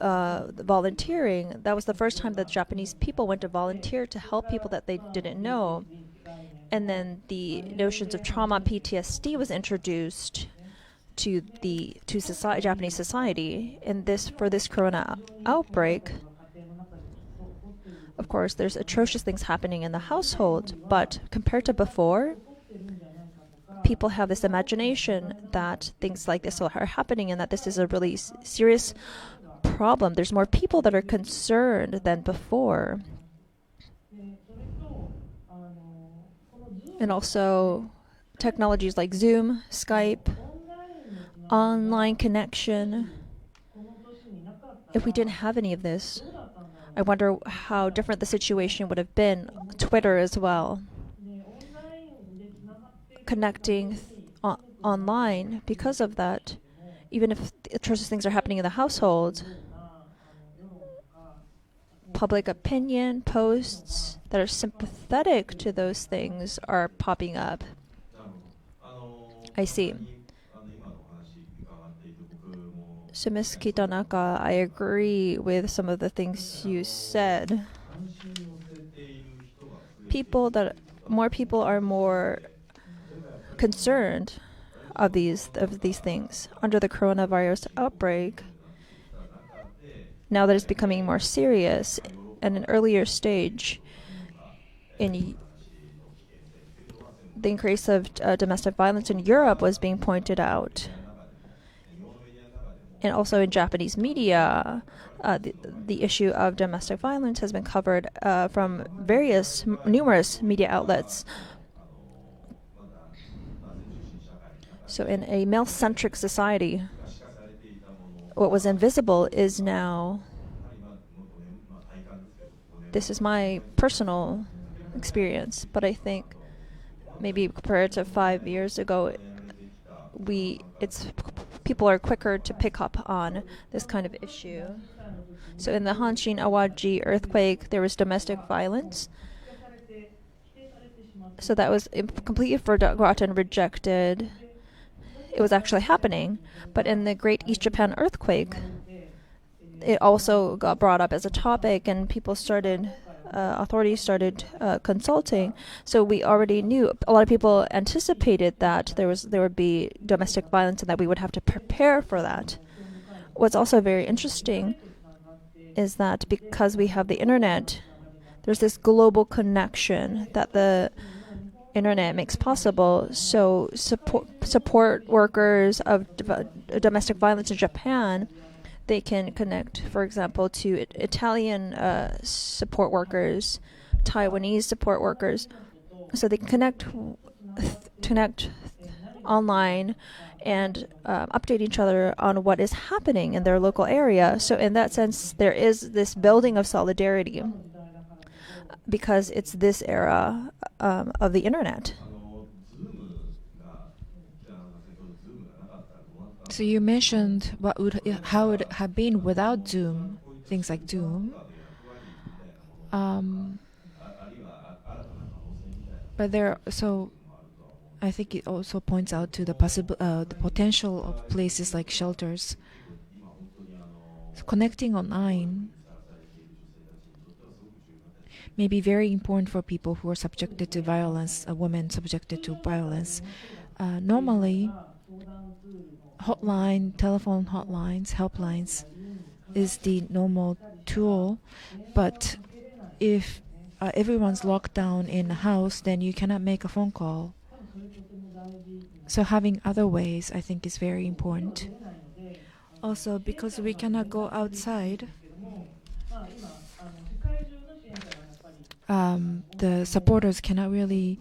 volunteering. That was the first time that Japanese people went to volunteer to help people that they didn't know. And then the notions of trauma, PTSD was introduced to Japanese society. And for this corona outbreak, of course, there's atrocious things happening in the household, but compared to before, people have this imagination that things like this are happening and that this is a really serious problem. There's more people that are concerned than before. And also technologies like Zoom, Skype, online connection. If we didn't have any of this, I wonder how different the situation would have been. Twitter as well. Connecting online because of that, even if atrocious things are happening in the household, public opinion posts that are sympathetic to those things are popping up. I see. So Ms. Kitanaka, I agree with some of the things you said. More people are more concerned of these things under the coronavirus outbreak. Now that it's becoming more serious, at an earlier stage, in the increase of domestic violence in Europe was being pointed out, and also in Japanese media, the issue of domestic violence has been covered from numerous media outlets. So in a male-centric society, what was invisible is now, this is my personal experience, but I think maybe compared to 5 years ago, people are quicker to pick up on this kind of issue. So in the Hanshin Awaji earthquake, there was domestic violence. So that was completely forgotten, rejected. It was actually happening. But in the Great East Japan earthquake, it also got brought up as a topic, and people started authorities started consulting, so we already knew. A lot of people anticipated that there would be domestic violence and that we would have to prepare for that. What's also very interesting is that because we have the internet, there's this global connection that the internet makes possible. So support workers of domestic violence in Japan, they can connect, for example, to Italian support workers, Taiwanese support workers. So they can connect online and update each other on what is happening in their local area. So in that sense, there is this building of solidarity because it's this era of the internet. So you mentioned how it would have been without Zoom, things like Zoom. So I think it also points out to the potential of places like shelters. So connecting online may be very important for people who are subjected to violence, women subjected to violence. Normally, telephone hotlines, helplines is the normal tool, but if everyone's locked down in a house, then you cannot make a phone call. So having other ways, I think, is very important. Also, because we cannot go outside, the supporters cannot really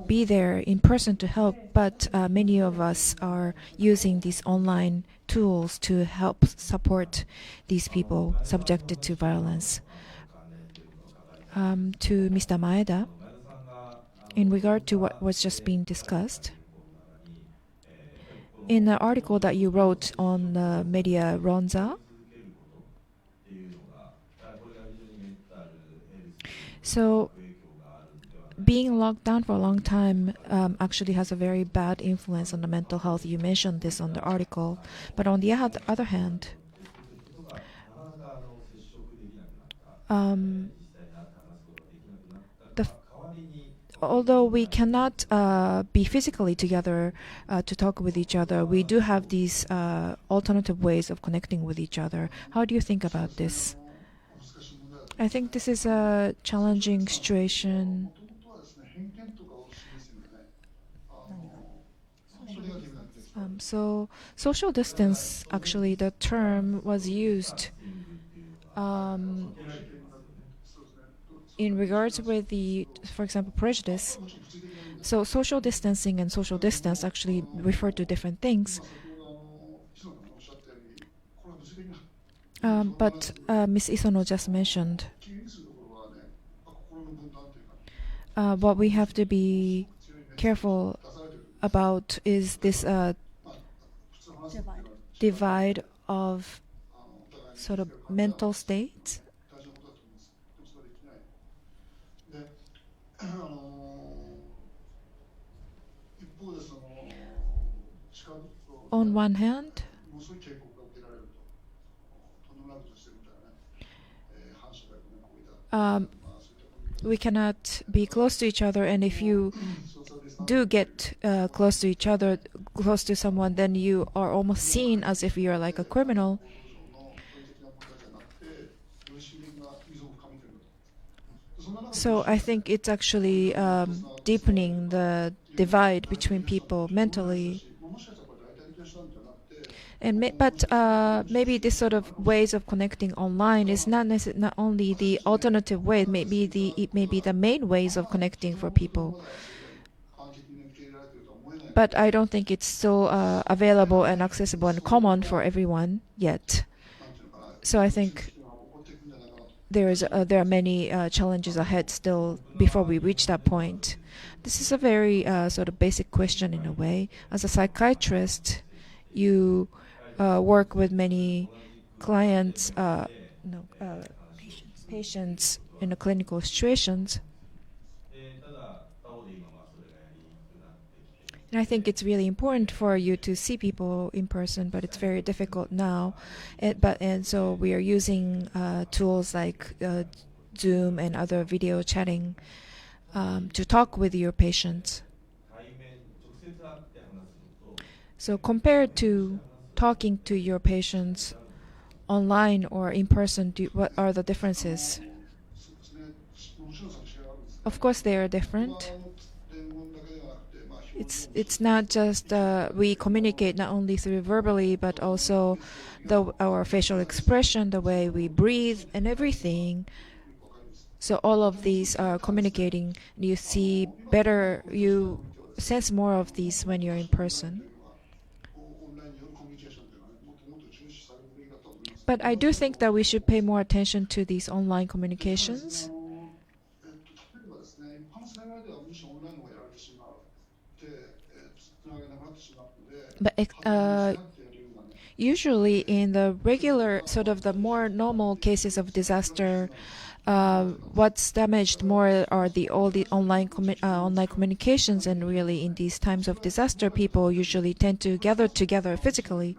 be there in person to help, but many of us are using these online tools to help support these people subjected to violence. To Mr. Maeda, in regard to what was just being discussed, in the article that you wrote on Media Ronza, so being locked down for a long time actually has a very bad influence on the mental health. You mentioned this on the article. But on the other hand, although we cannot be physically together to talk with each other, we do have these alternative ways of connecting with each other. How do you think about this? I think this is a challenging situation. So social distance, actually, the term was used in regards with for example, prejudice. So social distancing and social distance actually refer to different things. But Ms. Isono just mentioned what we have to be careful about is this divide of sort of mental states. On one hand, we cannot be close to each other, and if you do get close to each other, close to someone, then you are almost seen as if you are like a criminal. So I think it's actually deepening the divide between people mentally. But maybe this sort of ways of connecting online is not only the alternative way. It may be the main ways of connecting for people. But I don't think it's still available and accessible and common for everyone yet. So I think there are many challenges ahead still before we reach that point. This is a very sort of basic question in a way. As a psychiatrist, you work with many clients, patients in the clinical situations. And I think it's really important for you to see people in person, but it's very difficult now. And so we are using tools like Zoom and other video chatting to talk with your patients. So compared to talking to your patients online or in person, what are the differences? Of course, they are different. It's not just we communicate not only through verbally but also our facial expression, the way we breathe, and everything. So all of these are communicating. You see better. You sense more of these when you're in person. But I do think that we should pay more attention to these online communications. But usually in the regular, sort of the more normal cases of disaster, what's damaged more are all the online communications, and really in these times of disaster, people usually tend to gather together physically.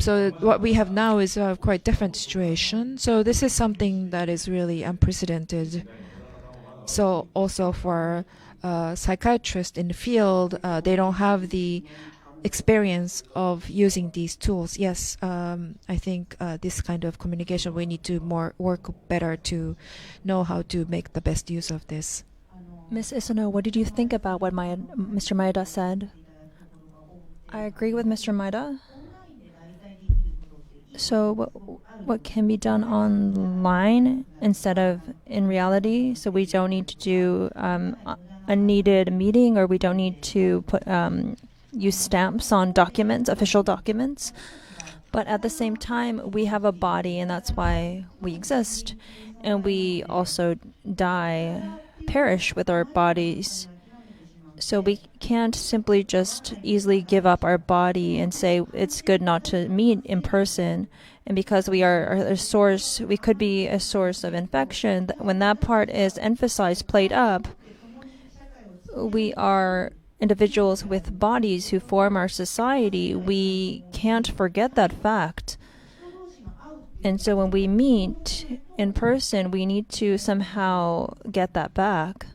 So what we have now is a quite different situation. So this is something that is really unprecedented. So also for psychiatrists in the field, they don't have the experience of using these tools. Yes, I think this kind of communication, we need to work better to know how to make the best use of this. Ms. Isano, what did you think about what Mr. Maeda said? I agree with Mr. Maeda. So what can be done online instead of in reality? So we don't need to do a needed meeting, or we don't need to put use stamps on documents, official documents. But at the same time, we have a body, and that's why we exist. And we also die, perish with our bodies. So we can't simply just easily give up our body and say it's good not to meet in person. And because we are a source, we could be a source of infection. When that part is emphasized, played up, we are individuals with bodies who form our society. We can't forget that fact. And so when we meet in person, we need to somehow get that back.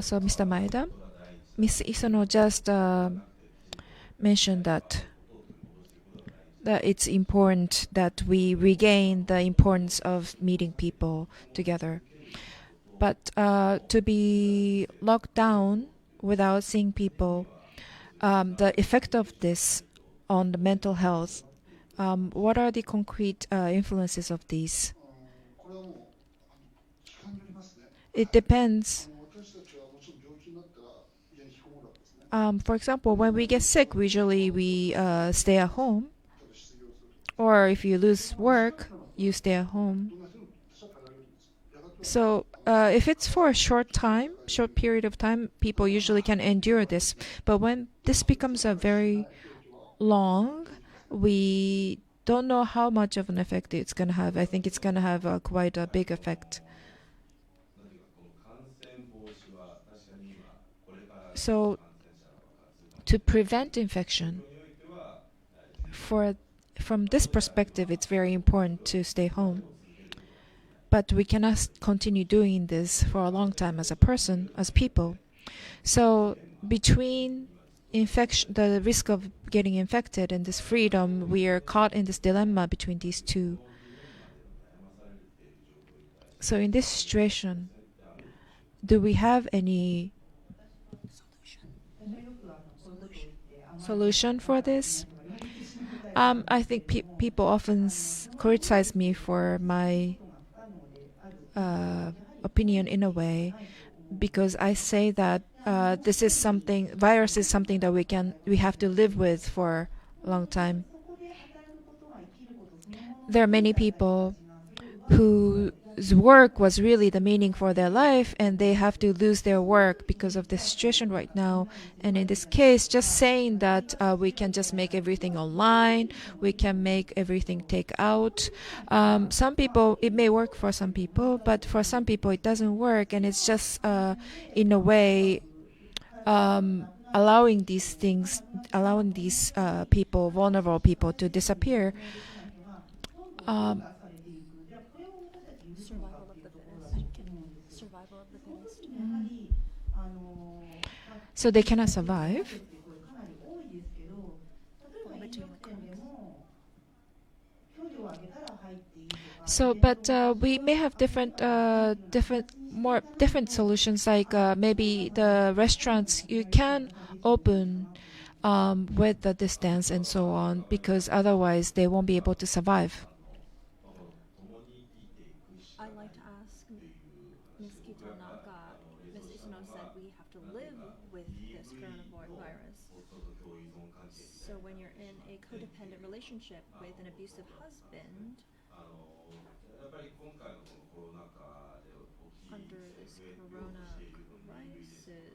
So Mr. Maeda, Ms. Isono just mentioned that it's important that we regain the importance of meeting people together. But to be locked down without seeing people, the effect of this on the mental health, what are the concrete influences of these? It depends. For example, when we get sick, usually we stay at home. Or if you lose work, you stay at home. So if it's for a short period of time, people usually can endure this. But when this becomes a very long, we don't know how much of an effect it's going to have. I think it's going to have quite a big effect. So to prevent infection, from this perspective, it's very important to stay home. But we cannot continue doing this for a long time as people. So between infection, the risk of getting infected, and this freedom, we are caught in this dilemma between these two. So in this situation, do we have any solution for this? I think people often criticize me for my opinion in a way, because I say that virus is something that we have to live with for a long time. There are many people whose work was really the meaning for their life, and they have to lose their work because of the situation right now. And in this case, just saying that we can just make everything online, we can make everything take out. Some people, it may work for some people, but for some people it doesn't work, and it's just in a way allowing these people, vulnerable people, to disappear. Survival of the fittest. Survival of the fittest. So they cannot survive. So, but we may have different solutions. Like maybe the restaurants you can open with the distance and so on, because otherwise they won't be able to survive. I like to ask Ms. Kitanaka. Ms. Isano said we have to live with this coronavirus. So when you're in a codependent relationship with an abusive husband, under this corona crisis,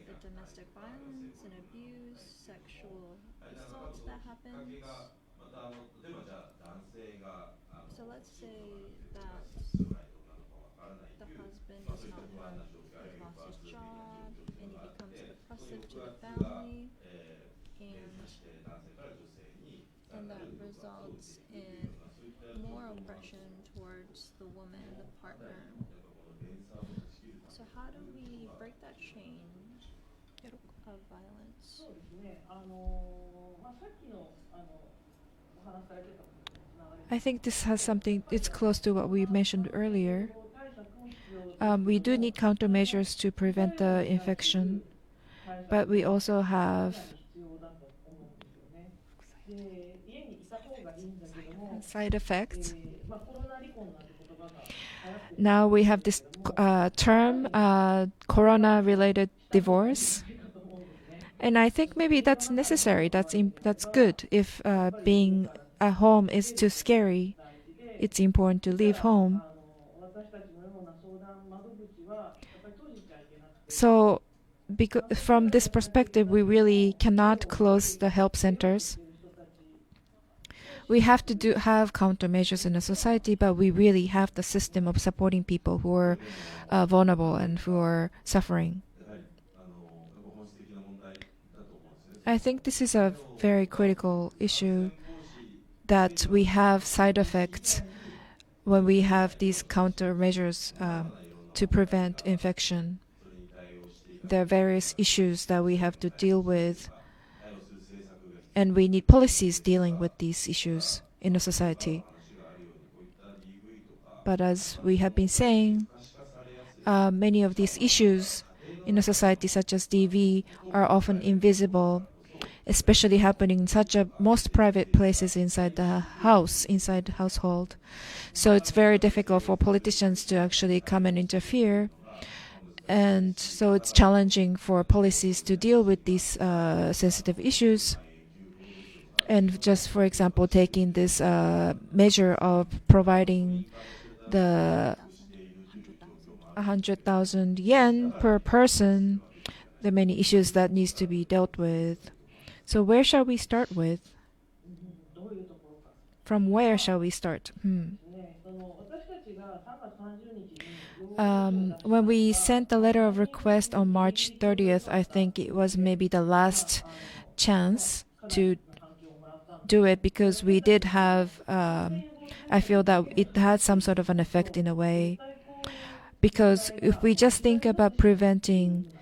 the domestic violence and abuse, sexual assault that happens. So let's say that the husband does not have, has lost his job, and he becomes oppressive to the family, and that results in more oppression towards the woman, the partner. So how do we break that chain of violence? I think this has something, it's close to what we mentioned earlier. We do need countermeasures to prevent the infection, but we also have side effects. Now we have this term, corona-related divorce. And I think maybe that's necessary. That's good. If being at home is too scary, it's important to leave home. So, from this perspective, we really cannot close the help centers. We have to have countermeasures in the society, but we really have the system of supporting people who are vulnerable and who are suffering. I think this is a very critical issue, that we have side effects when we have these countermeasures to prevent infection. There are various issues that we have to deal with, and we need policies dealing with these issues in a society. But as we have been saying, many of these issues in a society such as DV are often invisible, especially happening in such a most private places inside the house, inside the household. So it's very difficult for politicians to actually come and interfere. And so it's challenging for policies to deal with these sensitive issues. And just, for example, taking this measure of providing the 100,000 yen per person, there are many issues that needs to be dealt with. So where shall we start with? From where shall we start? When we sent the letter of request on March 30th, I think it was maybe the last chance to do it, because we did have, I feel that it had some sort of an effect in a way. Because if we just think about preventing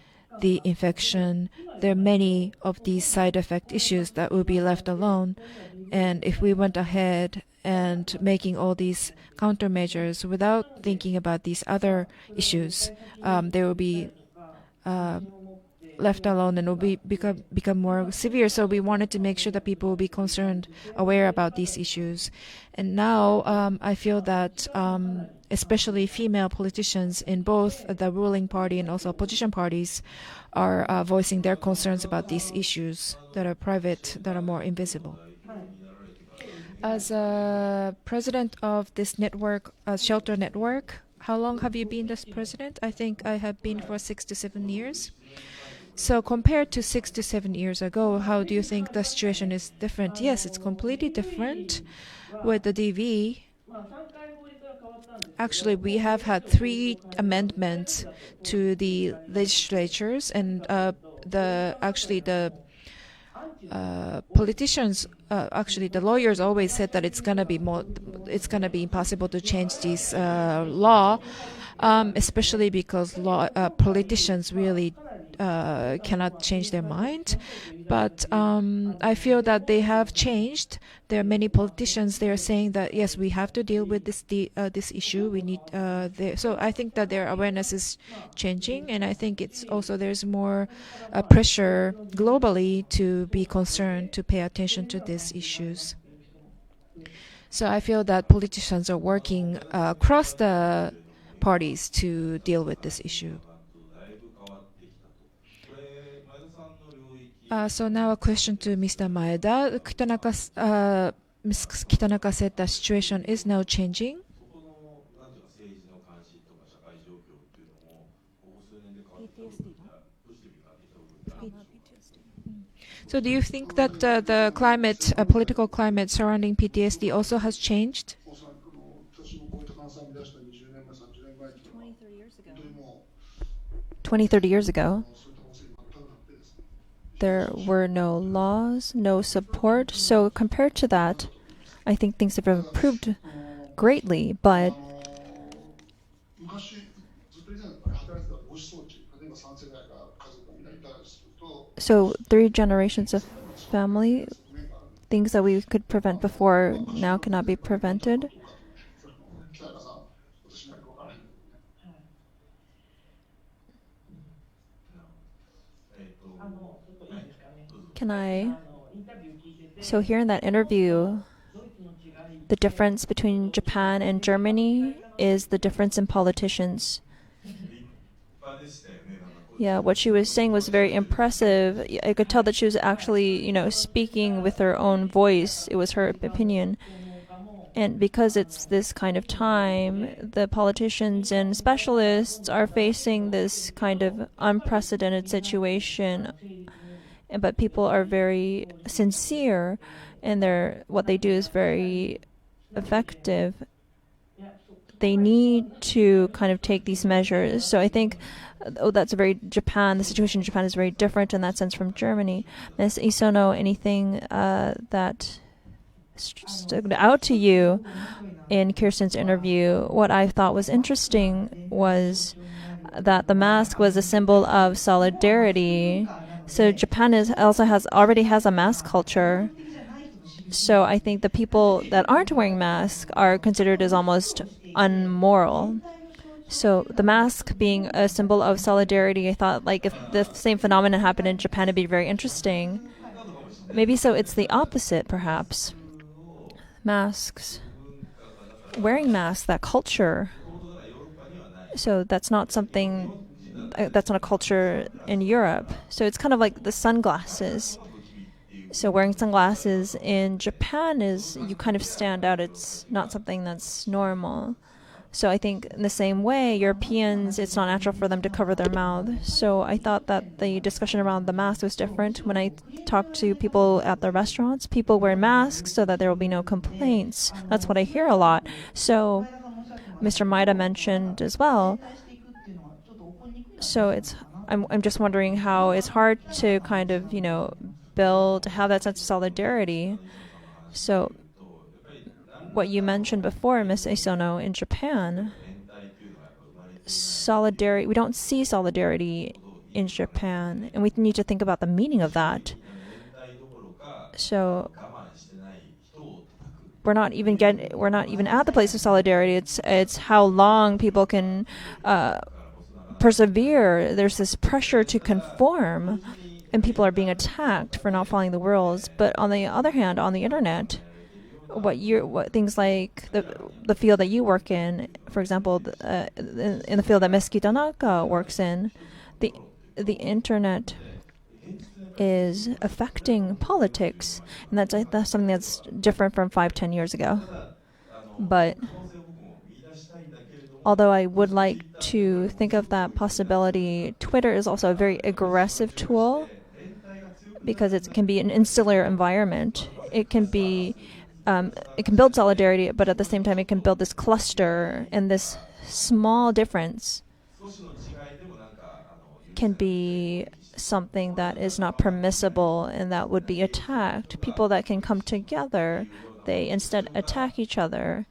the infection, there are many of these side effect issues that will be left alone. And if we went ahead and making all these countermeasures without thinking about these other issues, they will be left alone and will become more severe. So we wanted to make sure that people will be concerned, aware about these issues. And now I feel that especially female politicians in both the ruling party and also opposition parties are voicing their concerns about these issues that are private, that are more invisible. As a president of this network, shelter network, how long have you been this president? I think I have been for 6 to 7 years. So compared to 6 to 7 years ago, how do you think the situation is different? Yes, it's completely different with the DV. Actually, we have had 3 amendments to the legislatures, and the politicians, actually the lawyers always said that it's gonna be impossible to change this law, especially because politicians really cannot change their mind. But I feel that they have changed. There are many politicians. They are saying that yes, we have to deal with this issue. We need so I think that their awareness is changing, and I think it's also there's more pressure globally to be concerned, to pay attention to these issues. So I feel that politicians are working across the parties to deal with this issue. So now a question to Mr. Maeda. Ms. Kitanaka said the situation is now changing. So do you think that the climate, political climate surrounding PTSD also has changed? 20, 30 years ago, there were no laws, no support. So compared to that, I think things have improved greatly. But so 3 generations of family, things that we could prevent before now cannot be prevented. Can I? So here in that interview, the difference between Japan and Germany is the difference in politicians. Yeah, what she was saying was very impressive. I could tell that she was actually, speaking with her own voice. It was her opinion. And because it's this kind of time, the politicians and specialists are facing this kind of unprecedented situation. But people are very sincere, and what they do is very effective. They need to kind of take these measures. So I think, that's very Japan. The situation in Japan is very different in that sense from Germany. Ms. Isono, anything that stood out to you in Kirsten's interview? What I thought was interesting was that the mask was a symbol of solidarity. So Japan already has a mask culture. So I think the people that aren't wearing masks are considered as almost unmoral. So the mask being a symbol of solidarity, I thought like if the same phenomenon happened in Japan, it'd be very interesting. Maybe so it's the opposite, perhaps. Wearing masks, that culture. So that's not a culture in Europe. So it's kind of like the sunglasses. So wearing sunglasses in Japan you kind of stand out. It's not something that's normal. So I think in the same way, Europeans, it's not natural for them to cover their mouth. So I thought that the discussion around the mask was different. When I talked to people at the restaurants, people wear masks so that there will be no complaints. That's what I hear a lot. So Mr. Maeda mentioned as well. So I'm just wondering how it's hard to kind of, have that sense of solidarity. So what you mentioned before, Ms. Isono, in Japan, solidarity, we don't see solidarity in Japan, and we need to think about the meaning of that. So we're not even at the place of solidarity. It's how long people can persevere. There's this pressure to conform, and people are being attacked for not following the rules. But on the other hand, on the internet, what things like the field that you work in, for example, in the field that Ms. Kitanaka works in, the internet is affecting politics, and that's something that's different from 5-10 years ago. But although I would like to think of that possibility, Twitter is also a very aggressive tool because it can be an insular environment. It can build solidarity, but at the same time, it can build this cluster, and this small difference can be something that is not permissible and that would be attacked. People that can come together, they instead attack each other.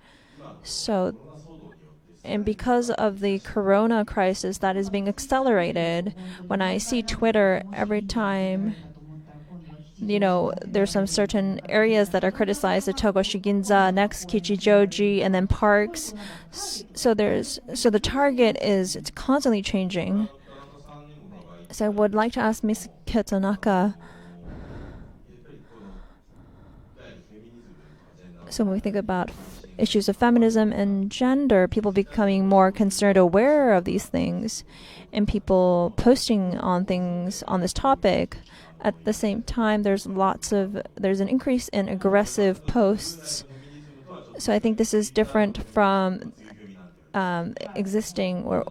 So, and because of the corona crisis that is being accelerated, when I see Twitter every time, there's some certain areas that are criticized, the Togoshi Ginza, next Kichijoji, and then parks. So the target is it's constantly changing. So I would like to ask Ms. Ketanaka. So when we think about issues of feminism and gender, people becoming more concerned, aware of these things, and people posting on things on this topic. At the same time, there's an increase in aggressive posts. So I think this is different from existing or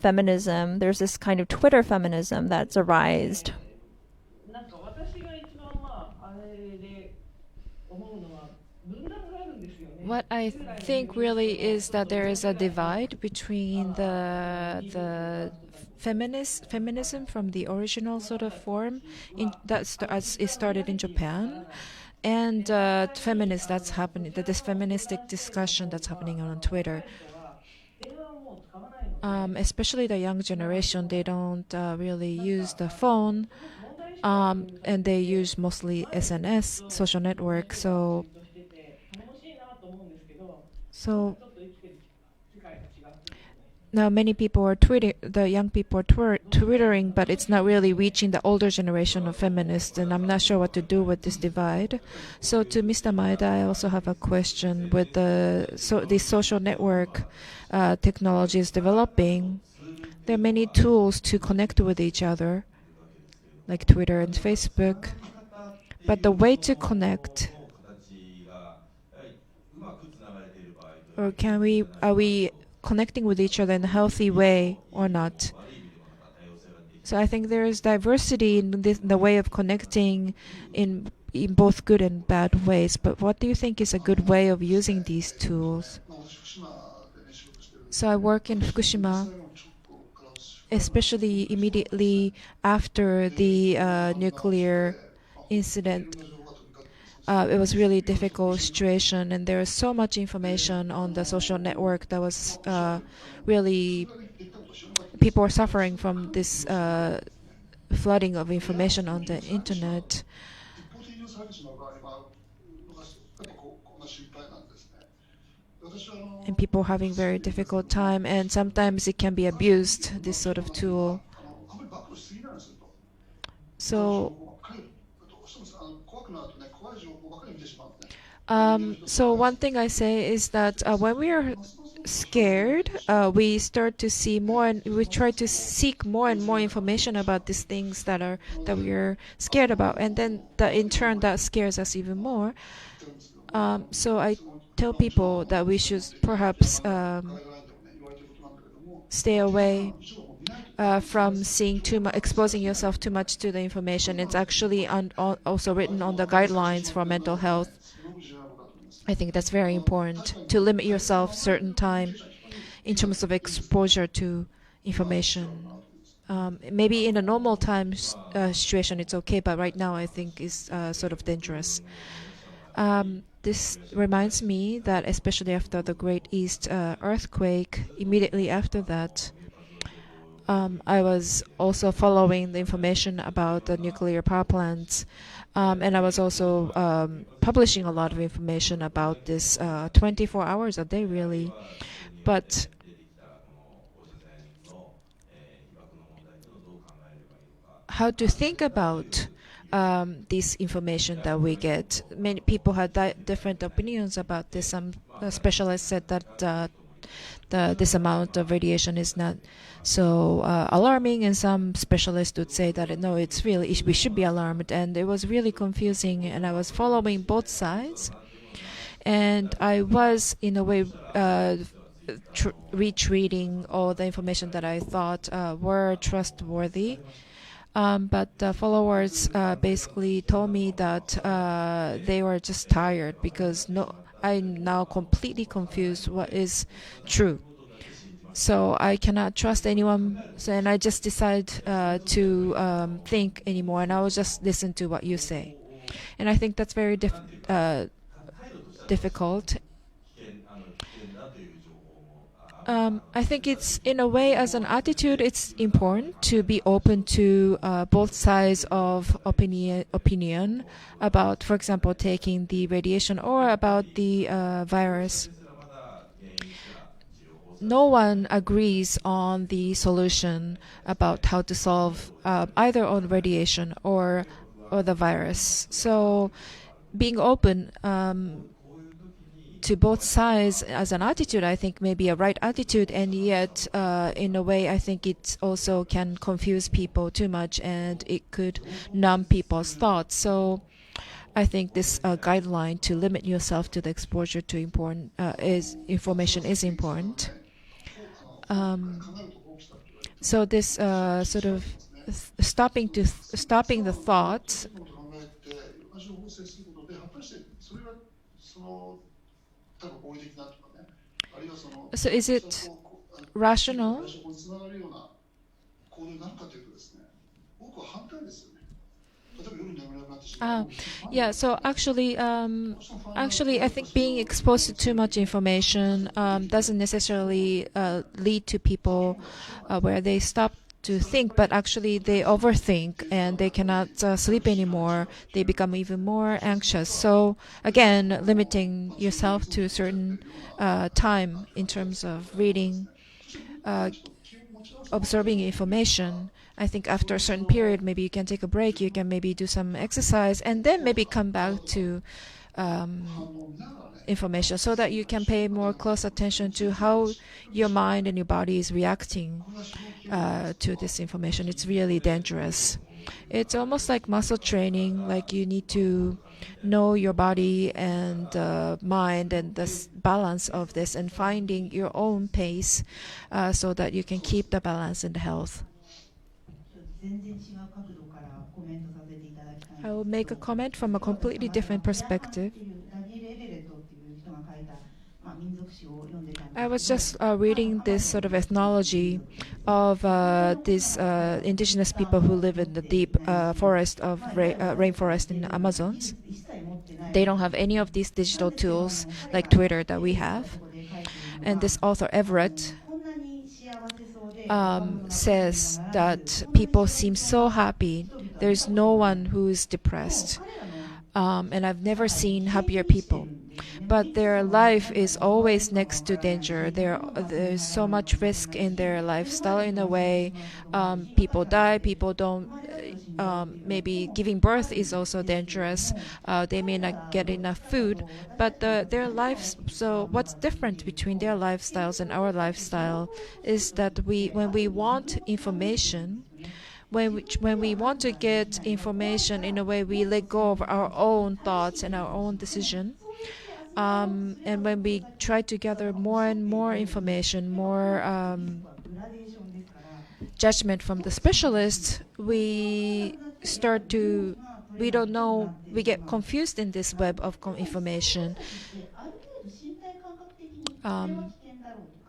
feminism. There's this kind of Twitter feminism that's arisen. What I think really is that there is a divide between the feminism from the original sort of form as it started in Japan, and feminist that's happening. This feministic discussion that's happening on Twitter. Especially the young generation, they don't really use the phone, and they use mostly SNS, social network. So now many people are the young people are twittering, but it's not really reaching the older generation of feminists, and I'm not sure what to do with this divide. So to Mr. Maeda, I also have a question with the social network technology is developing. There are many tools to connect with each other, like Twitter and Facebook, but the way to connect, or are we connecting with each other in a healthy way or not? So I think there is diversity in the way of connecting in both good and bad ways. But what do you think is a good way of using these tools? So I work in Fukushima, especially immediately after the nuclear incident. It was really difficult situation, and there was so much information on the social network that was really people were suffering from this flooding of information on the internet. And people having very difficult time, and sometimes it can be abused, this sort of tool. So one thing I say is that when we are scared, we start to see more, and we try to seek more and more information about these things that we are scared about, and then in turn that scares us even more. So I tell people that we should perhaps stay away from seeing too much, exposing yourself too much to the information. It's actually also written on the guidelines for mental health. I think that's very important to limit yourself certain time in terms of exposure to information. Maybe in a normal time situation it's okay, but right now I think is sort of dangerous. This reminds me that especially after the Great East earthquake, immediately after that, I was also following the information about the nuclear power plants, and I was also publishing a lot of information about this 24 hours a day, really. But how to think about this information that we get? Many people had different opinions about this. Some specialists said that this amount of radiation is not so alarming, and some specialists would say that no, it's really we should be alarmed. And it was really confusing, and I was following both sides, and I was in a way retreating all the information that I thought were trustworthy. But the followers basically told me that they were just tired because I'm now completely confused what is true. So I cannot trust anyone. And I just decide to think anymore, and I will just listen to what you say. And I think that's very difficult. I think it's, in a way, as an attitude, it's important to be open to both sides of opinion about, for example, taking the radiation or about the virus. No one agrees on the solution about how to solve either on radiation or the virus. So being open to both sides as an attitude, I think, may be a right attitude, and yet in a way I think it also can confuse people too much, and it could numb people's thoughts. So I think this guideline to limit yourself to the exposure to important is information is important. So this sort of stopping the thoughts. So is it rational? Yeah. So actually, I think being exposed to too much information doesn't necessarily lead to people where they stop to think, but actually they overthink and they cannot sleep anymore. They become even more anxious. So again, limiting yourself to a certain time in terms of reading, absorbing information. I think after a certain period, maybe you can take a break, you can maybe do some exercise, and then maybe come back to information so that you can pay more close attention to how your mind and your body is reacting to this information. It's really dangerous. It's almost like muscle training, like you need to know your body and mind and the balance of this, and finding your own pace so that you can keep the balance and the health. I will make a comment from a completely different perspective. I was just reading this sort of ethnology of these indigenous people who live in the deep forest of rainforest in the Amazons. They don't have any of these digital tools like Twitter that we have. And this author, Everett, says that people seem so happy. There's no one who is depressed. And I've never seen happier people. But their life is always next to danger. There's so much risk in their lifestyle in a way. People die, people don't. Maybe giving birth is also dangerous. They may not get enough food. But their lives. So what's different between their lifestyles and our lifestyle is that when we want information, when we want to get information, in a way we let go of our own thoughts and our own decision. And when we try to gather more and more information, more judgment from the specialists, we don't know, we get confused in this web of information.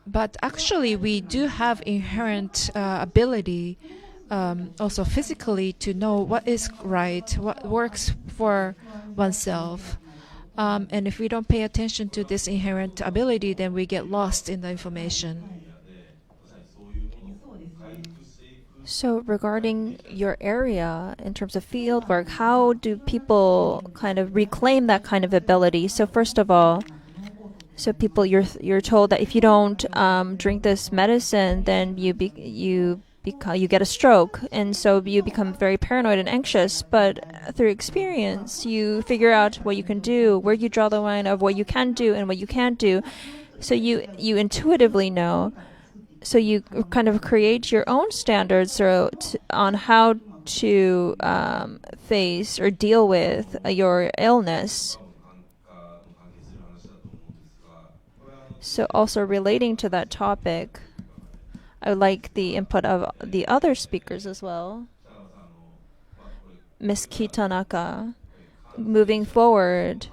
But actually, we do have inherent ability, also physically, to know what is right, what works for oneself. And if we don't pay attention to this inherent ability, then we get lost in the information. So regarding your area in terms of field work, how do people kind of reclaim that kind of ability? So first of all, so people, you're told that if you don't drink this medicine, then you get a stroke, and so you become very paranoid and anxious. But through experience, you figure out what you can do, where you draw the line of what you can do and what you can't do. So you intuitively know. So you kind of create your own standards on how to face or deal with your illness. So also relating to that topic, I would like the input of the other speakers as well. Ms. Kitanaka, moving forward,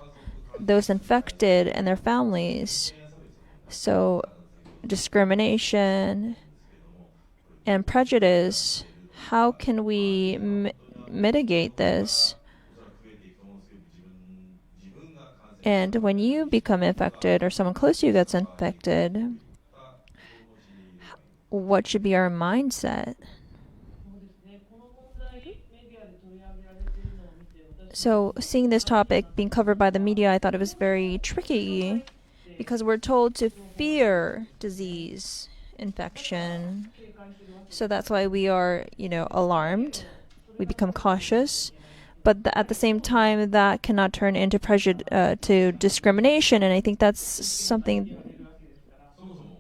those infected and their families. So discrimination and prejudice, how can we mitigate this? And when you become infected or someone close to you gets infected, what should be our mindset? So, seeing this topic being covered by the media, I thought it was very tricky because we're told to fear disease, infection. So that's why we are, alarmed. We become cautious. But at the same time, that cannot turn into to discrimination. And I think that's something,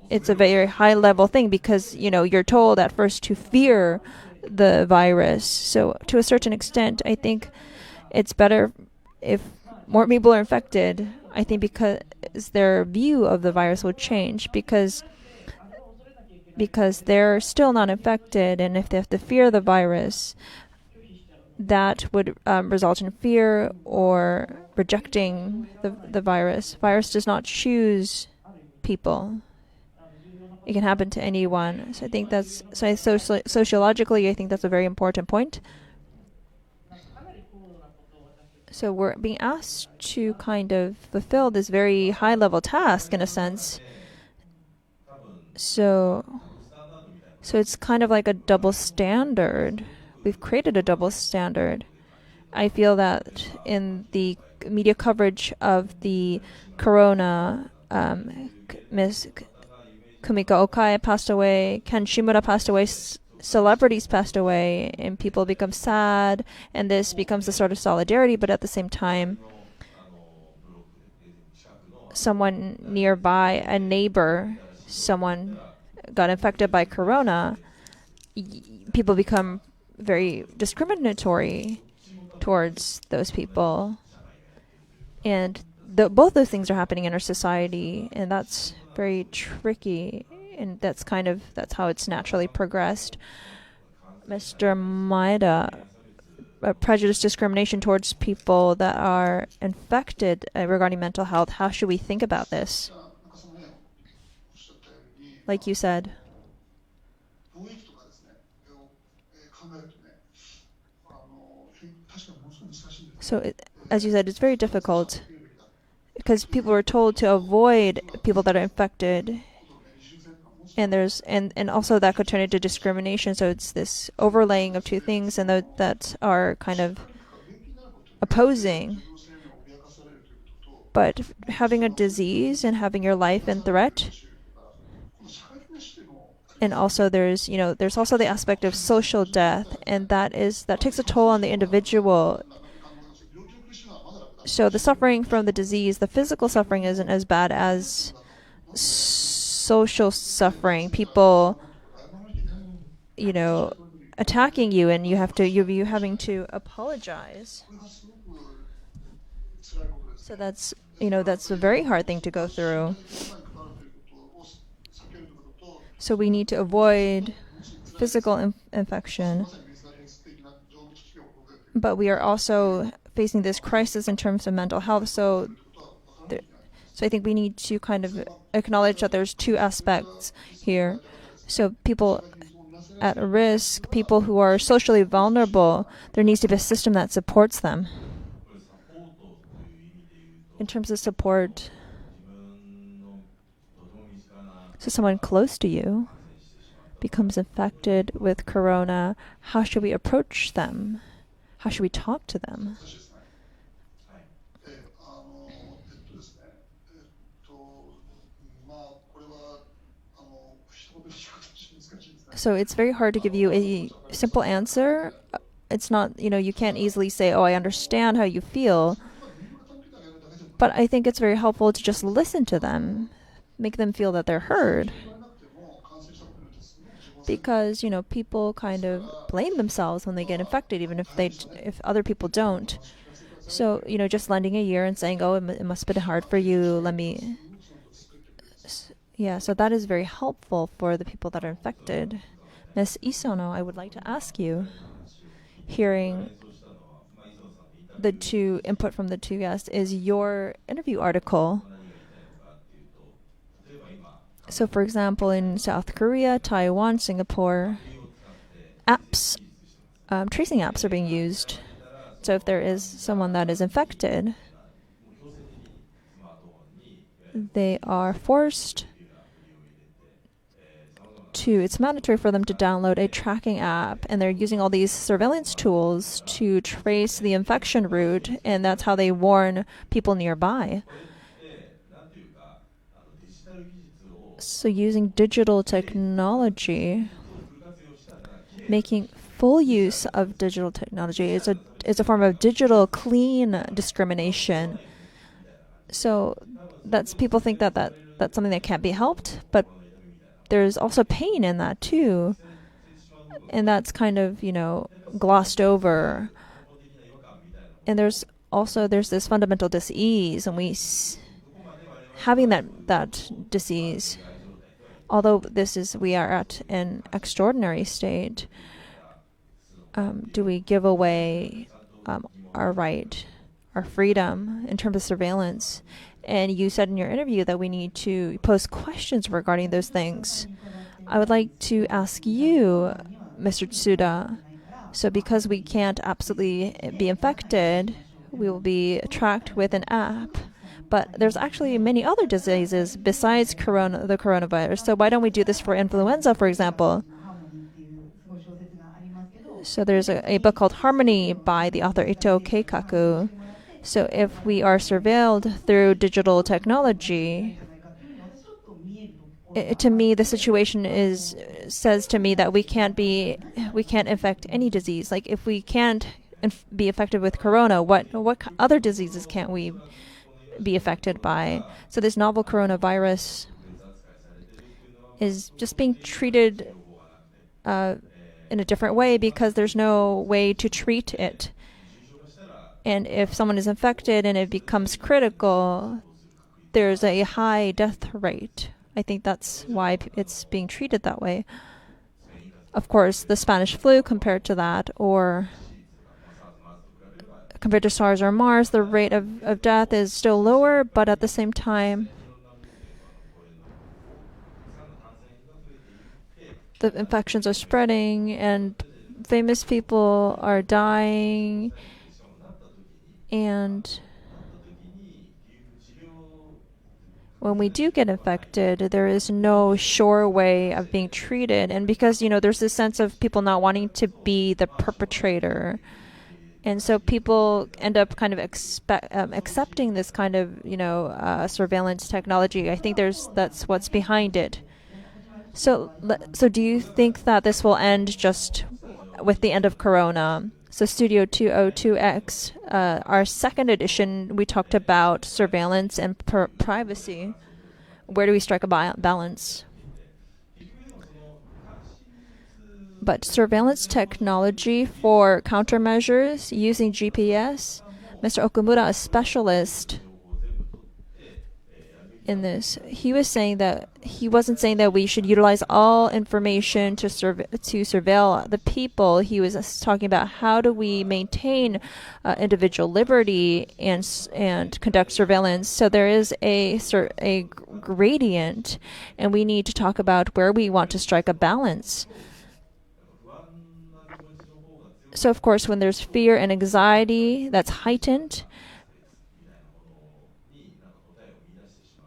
it's a very high level thing because, you're told at first to fear the virus. So to a certain extent, I think it's better if more people are infected. I think because their view of the virus will change because they're still not infected, and if they have to fear the virus, that would result in fear or rejecting the virus. Virus does not choose people. It can happen to anyone. So I think sociologically, I think that's a very important point. So we're being asked to kind of fulfill this very high level task in a sense. So it's kind of like a double standard. We've created a double standard. I feel that in the media coverage of the corona, Ms. Kumiko Okai passed away, Ken Shimura passed away, celebrities passed away, and people become sad, and this becomes a sort of solidarity, but at the same time, someone nearby, a neighbor, someone got infected by corona, people become very discriminatory towards those people. And both those things are happening in our society, and that's very tricky. And that's how it's naturally progressed. Mr. Maeda, prejudice, discrimination towards people that are infected regarding mental health. How should we think about this? Like you said. So, as you said, it's very difficult because people are told to avoid people that are infected, and also that could turn into discrimination. So it's this overlaying of two things, and that are kind of opposing. But having a disease and having your life in threat, and also there's also the aspect of social death, and that takes a toll on the individual. So the suffering from the disease, the physical suffering isn't as bad as social suffering. People, attacking you, and you're having to apologize. So that's a very hard thing to go through. So we need to avoid physical infection. But we are also facing this crisis in terms of mental health. So I think we need to kind of acknowledge that there's two aspects here. So people at risk, people who are socially vulnerable, there needs to be a system that supports them. In terms of support, so someone close to you becomes infected with corona, how should we approach them? How should we talk to them? So it's very hard to give you a simple answer. It's not, you can't easily say, oh, I understand how you feel. But I think it's very helpful to just listen to them, make them feel that they're heard. Because, people kind of blame themselves when they get infected, even if other people don't. So, just lending a ear and saying, oh, it must have been hard for you, Yeah, so that is very helpful for the people that are infected. Ms. Isono, I would like to ask you, hearing the two input from the two guests, is your interview article. So, for example, in South Korea, Taiwan, Singapore, apps, tracing apps are being used. So, if there is someone that is infected, they are forced to, it's mandatory for them to download a tracking app, and they're using all these surveillance tools to trace the infection route, and that's how they warn people nearby. So using digital technology, making full use of digital technology is a form of digital clean discrimination. So that's, people think that that's something that can't be helped, but there's also pain in that too. And that's kind of, glossed over. And there's this fundamental dis-ease, and having that disease, although we are at an extraordinary state, do we give away our right, our freedom in terms of surveillance? And you said in your interview that we need to pose questions regarding those things. I would like to ask you, Mr. Tsuda, so because we can't absolutely be infected, we will be tracked with an app. But there's actually many other diseases besides the coronavirus. So why don't we do this for influenza, for example? So there's a book called Harmony by the author Ito Keikaku. So if we are surveilled through digital technology, to me, the situation says to me that we can't infect any disease. Like, if we can't be affected with corona, what other diseases can't we be affected by? So this novel coronavirus is just being treated in a different way because there's no way to treat it. And if someone is infected and it becomes critical, there's a high death rate. I think that's why it's being treated that way. Of course, the Spanish flu compared to that, or compared to SARS or MERS, the rate of death is still lower, but at the same time, the infections are spreading and famous people are dying, and when we do get infected, there is no sure way of being treated. And because, there's this sense of people not wanting to be the perpetrator. And so people end up kind of accepting this kind of, surveillance technology. I think that's what's behind it. So do you think that this will end just with the end of Corona? So Studio 202X, our second edition, we talked about surveillance and privacy. Where do we strike a balance? But surveillance technology for countermeasures using GPS, Mr. Okumura, a specialist in this, he was saying that he wasn't saying that we should utilize all information to surveil the people. He was talking about how do we maintain individual liberty and conduct surveillance. So there is a gradient, and we need to talk about where we want to strike a balance. So of course, when there's fear and anxiety that's heightened,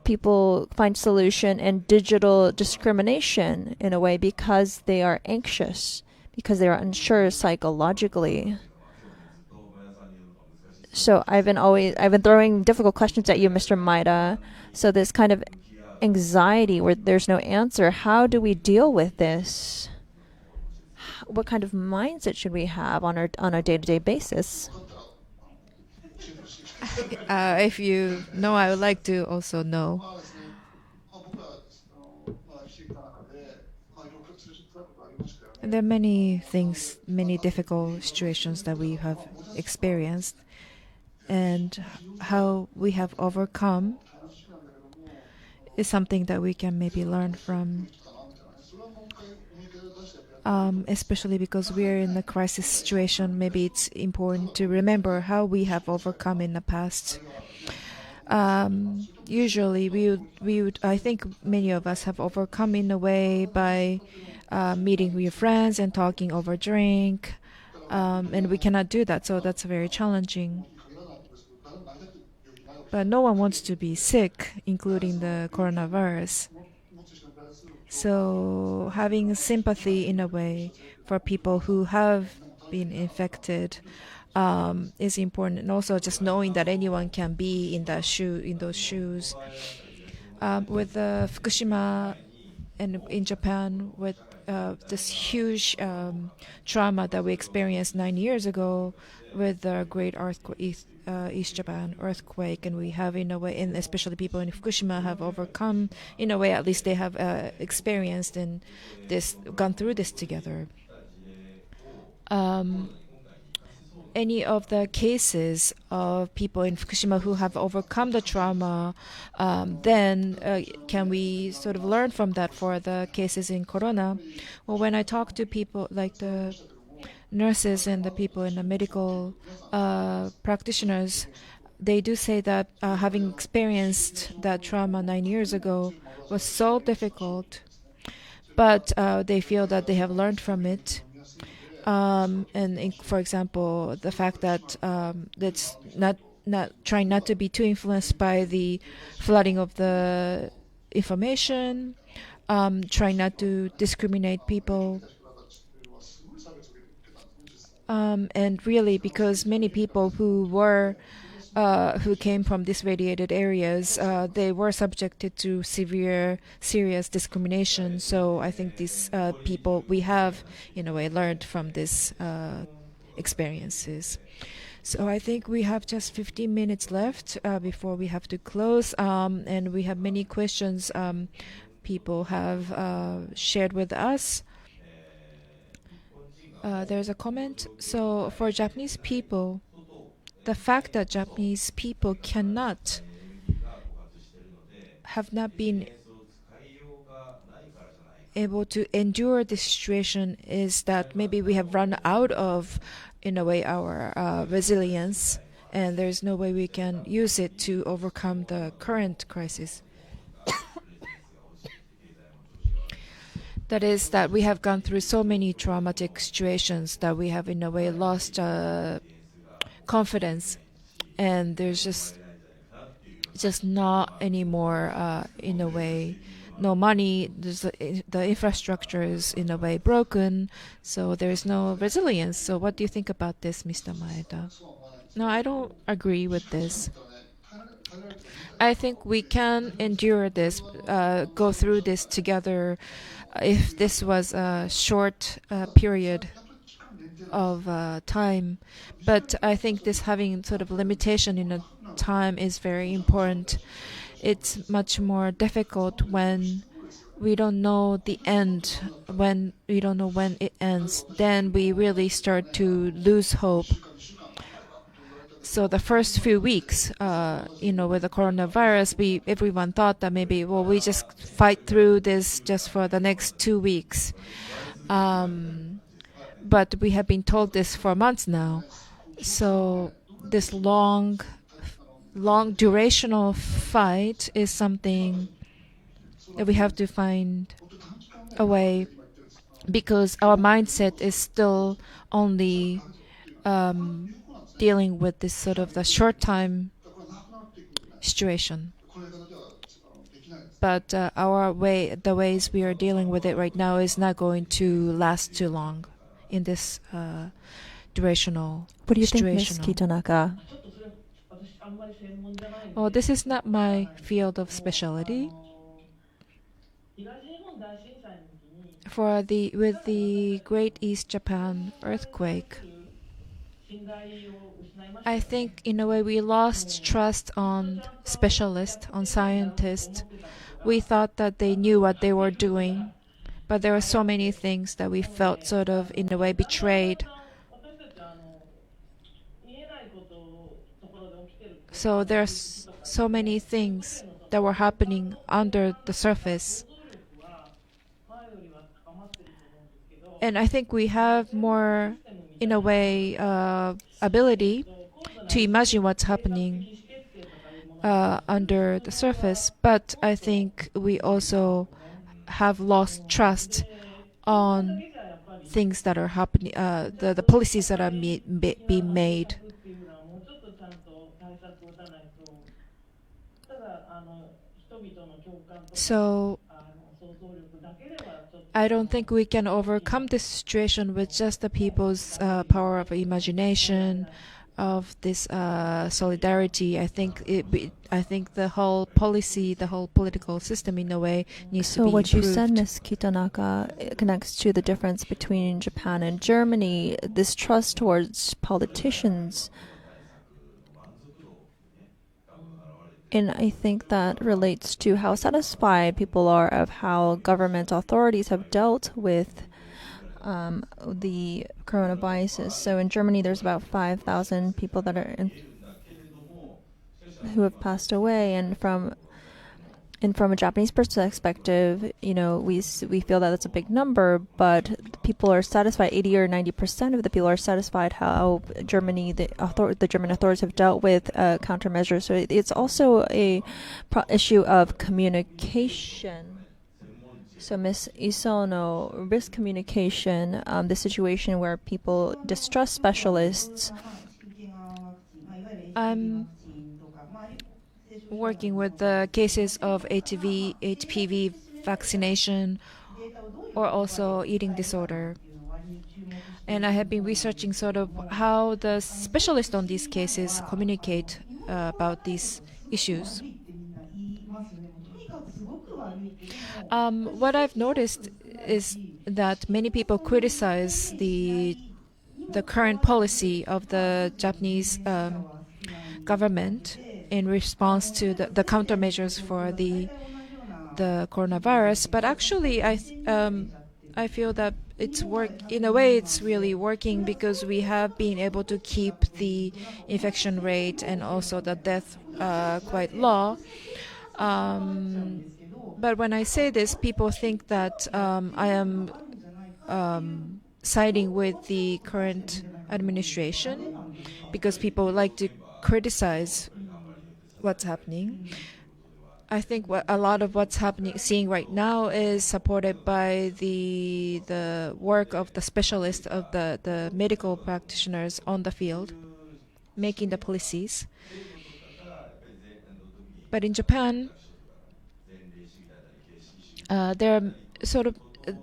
people find solution in digital discrimination in a way because they are anxious, because they are unsure psychologically. So I've been throwing difficult questions at you, Mr. Maida. So this kind of anxiety where there's no answer, how do we deal with this? What kind of mindset should we have on a day-to-day basis? If you know, I would like to also know. And there are many things, many difficult situations that we have experienced, and how we have overcome is something that we can maybe learn from. Especially because we're in a crisis situation, maybe it's important to remember how we have overcome in the past. Usually we would I think many of us have overcome in a way by meeting with your friends and talking over drink, and we cannot do that, so that's very challenging. But no one wants to be sick, including the coronavirus. So having sympathy in a way for people who have been infected is important, and also just knowing that anyone can be in those shoes. With Fukushima and in Japan, with this huge trauma that we experienced 9 years ago with the great earthquake, East Japan earthquake, and we have in a way, and especially people in Fukushima have overcome in a way. At least they have experienced and gone through this together. Um, any of the cases of people in Fukushima who have overcome the trauma, then can we sort of learn from that for the cases in Corona? Well, when I talk to people like the nurses and the people in the medical practitioners, they do say that having experienced that trauma 9 years ago was so difficult, but they feel that they have learned from it. For example, the fact that that's not trying not to be too influenced by the flooding of the information, trying not to discriminate people, and really because many people who came from these radiated areas, they were subjected to serious discrimination. So I think these people we have, in a way, learned from these experiences. So I think we have just 15 minutes left before we have to close, and we have many questions people have shared with us. There's a comment. So for Japanese people, the fact that Japanese people have not been able to endure this situation is that maybe we have run out of, in a way, our resilience, and there's no way we can use it to overcome the current crisis. That is, that we have gone through so many traumatic situations that we have, in a way, lost confidence, and there's just not anymore, in a way, no money. The infrastructure is, in a way, broken, so there's no resilience. So what do you think about this, Mr. Maeda? No, I don't agree with this. I think we can endure this, go through this together, if this was a short period of time. But I think this having sort of limitation in a time is very important. It's much more difficult when we don't know the end, when we don't know when it ends. Then we really start to lose hope. So the first few weeks, with the coronavirus, everyone thought that maybe, well, we just fight through this just for the next 2 weeks. But we have been told this for months now. So this long durational fight is something that we have to find a way, because our mindset is still only dealing with this sort of the short time situation. But the ways we are dealing with it right now is not going to last too long in this durational. What do you think, Ms. Kitanaka? Well, this is not my field of specialty. With the Great East Japan earthquake, I think in a way we lost trust on specialists, on scientists. We thought that they knew what they were doing, but there were so many things that we felt sort of, in a way, betrayed. So there's so many things that were happening under the surface. And I think we have more, in a way, ability to imagine what's happening. under the surface, but I think we also have lost trust on things that are happening, the policies that are being made. So I don't think we can overcome this situation with just the people's power of imagination, of this solidarity. I think the whole policy, the whole political system, in a way, needs to So be what you improved. said, Ms. Kitanaka, it connects to the difference between Japan and Germany. This trust towards politicians. And I think that relates to how satisfied people are of how government authorities have dealt with the coronavirus. So in Germany, there's about 5,000 people that are who have passed away, and from a Japanese perspective, we feel that that's a big number, but people are satisfied. 80 or 90% of the people are satisfied how the German authorities have dealt with countermeasures. So it's also a issue of communication. So Ms. Isono, risk communication, the situation where people distrust specialists. I'm working with the cases of HPV vaccination, or also eating disorder. And I have been researching sort of how the specialists on these cases communicate about these issues. What I've noticed is that many people criticize the current policy of the Japanese government in response to the countermeasures for the coronavirus. But actually, I feel that in a way it's really working, because we have been able to keep the infection rate and also the death quite low. But when I say this, people think that I am siding with the current administration, because people like to criticize what's happening. I think a lot of what's seeing right now is supported by the work of the specialists, of the medical practitioners on the field, making the policies. But in Japan, there are sort of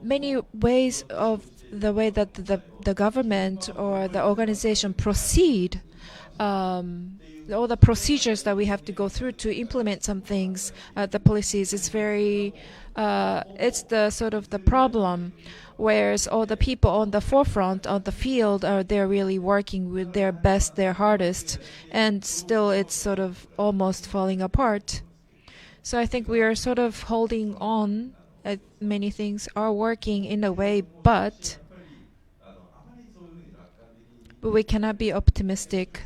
many ways of the way that the government or the organization proceed. All the procedures that we have to go through to implement some things, the policies, it's the sort of the problem, whereas all the people on the forefront of the field they're really working with their best, their hardest, and still it's sort of almost falling apart. So I think we are sort of holding on. Many things are working in a way, but we cannot be optimistic.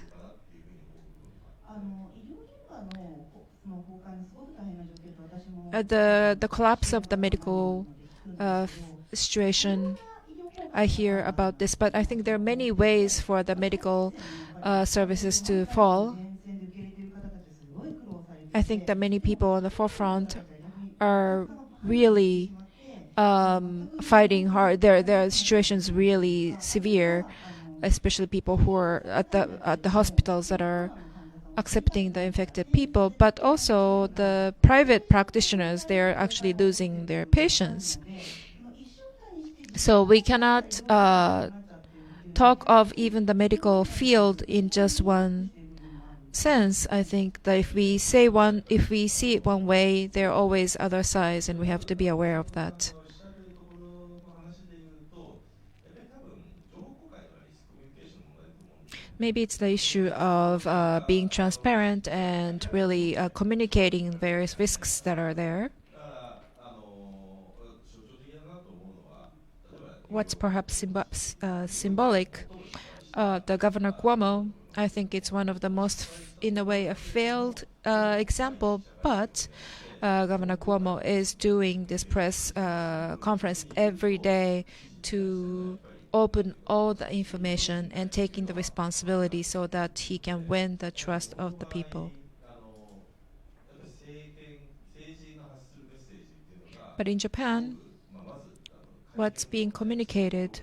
The collapse of the medical situation, I hear about this, but I think there are many ways for the medical services to fall. I think that many people on the forefront are really fighting hard. Their situation's really severe, especially people who are at the hospitals that are accepting the infected people, but also the private practitioners, they're actually losing their patients. So we cannot talk of even the medical field in just one sense. I think that if we see it one way, there are always other sides, and we have to be aware of that. Maybe it's the issue of being transparent and really communicating various risks that are there. What's perhaps symbolic, the Governor Cuomo, I think it's one of the most, in a way, a failed example, but Governor Cuomo is doing this press conference every day to open all the information and taking the responsibility so that he can win the trust of the people. But in Japan, what's being communicated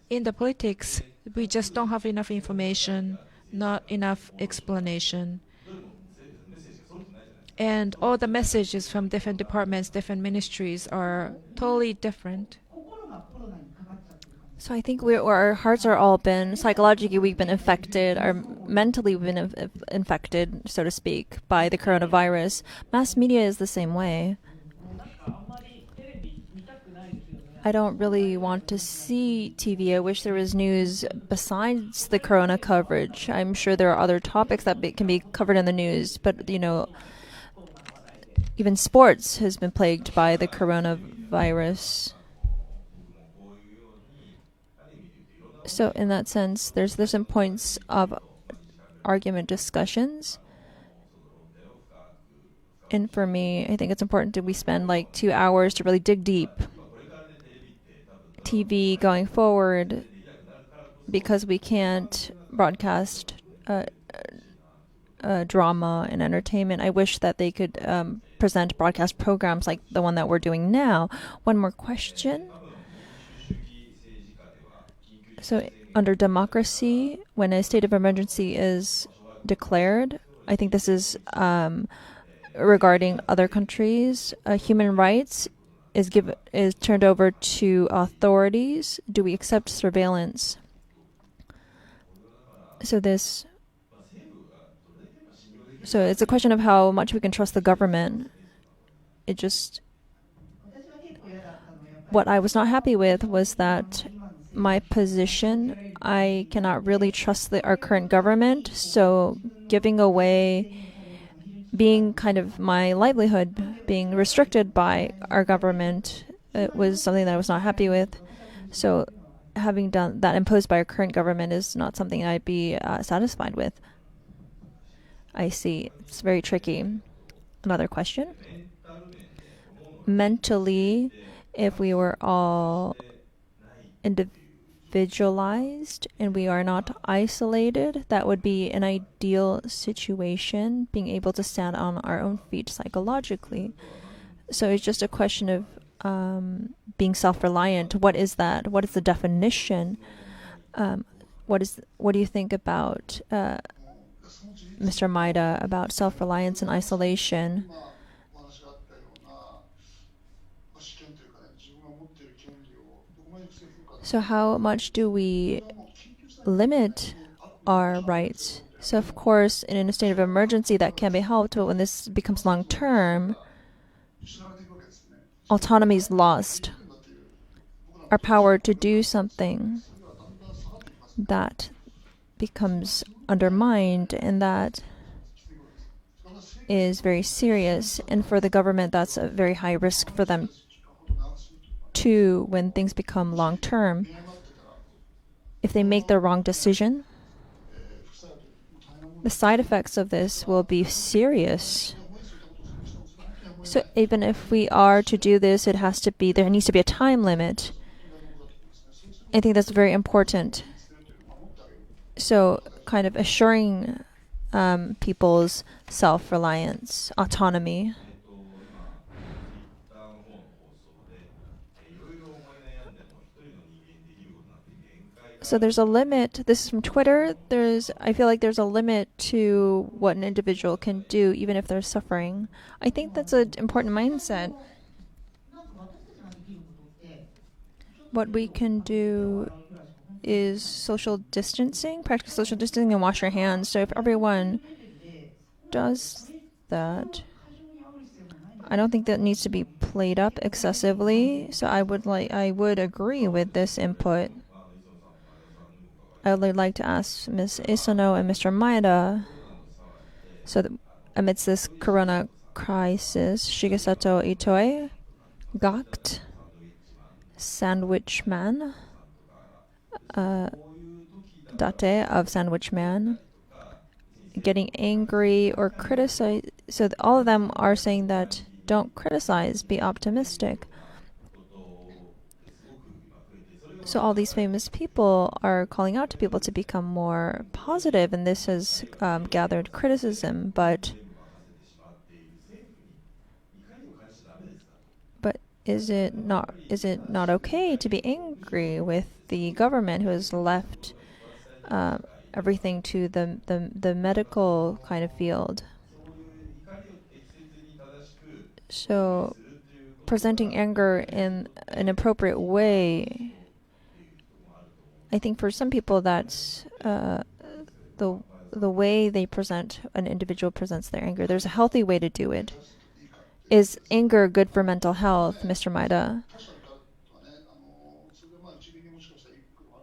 in the politics, we just don't have enough information, not enough explanation. And all the messages from different departments, different ministries are totally different. So I think our hearts are all been psychologically we've been infected, or mentally we've been infected, so to speak, by the coronavirus. Mass media is the same way. I don't really want to see TV. I wish there was news besides the corona coverage. I'm sure there are other topics that can be covered in the news, but even sports has been plagued by the coronavirus. So in that sense, there's some points of argument discussions. And for me, I think it's important that we spend like 2 hours to really dig deep. TV going forward, because we can't broadcast drama and entertainment. I wish that they could present broadcast programs like the one that we're doing now. One more question. So under democracy, when a state of emergency is declared, I think this is regarding other countries, human rights is turned over to authorities. Do we accept surveillance? So it's a question of how much we can trust the government. What I was not happy with was that my position, I cannot really trust our current government, so giving away, being kind of my livelihood being restricted by our government, it was something that I was not happy with. So having done that imposed by our current government is not something I'd be satisfied with. I see. It's very tricky. Another question. Mentally, if we were all individualized and we are not isolated, that would be an ideal situation, being able to stand on our own feet psychologically. So it's just a question of being self-reliant. What is that? What is the definition? What do you think about Mr. Maida, about self-reliance and isolation? So how much do we limit our rights? So of course, in a state of emergency, that can be helped, but when this becomes long-term, autonomy is lost. Our power to do something, that becomes undermined, and that is very serious. And for the government, that's a very high risk for them too when things become long-term. If they make the wrong decision, the side effects of this will be serious. So even if we are to do this, there needs to be a time limit. I think that's very important. So kind of assuring people's self-reliance, autonomy. So there's a limit. This is from Twitter. I feel like there's a limit to what an individual can do, even if they're suffering. I think that's an important mindset. What we can do is social distancing, practice social distancing, and wash your hands. So if everyone does that, I don't think that needs to be played up excessively. So I would agree with this input. I would like to ask Ms. Isono and Mr. Maeda, so that amidst this corona crisis, Shigesato Itoi, gawked, Sandwich Man, Date of Sandwich Man, getting angry or criticize. So all of them are saying that don't criticize, be optimistic. So all these famous people are calling out to people to become more positive, and this has gathered criticism. But is it not okay to be angry with the government who has left everything to the medical kind of field? So presenting anger in an appropriate way, I think for some people that's the way an individual presents their anger. There's a healthy way to do it. Is anger good for mental health, Mr. Maida?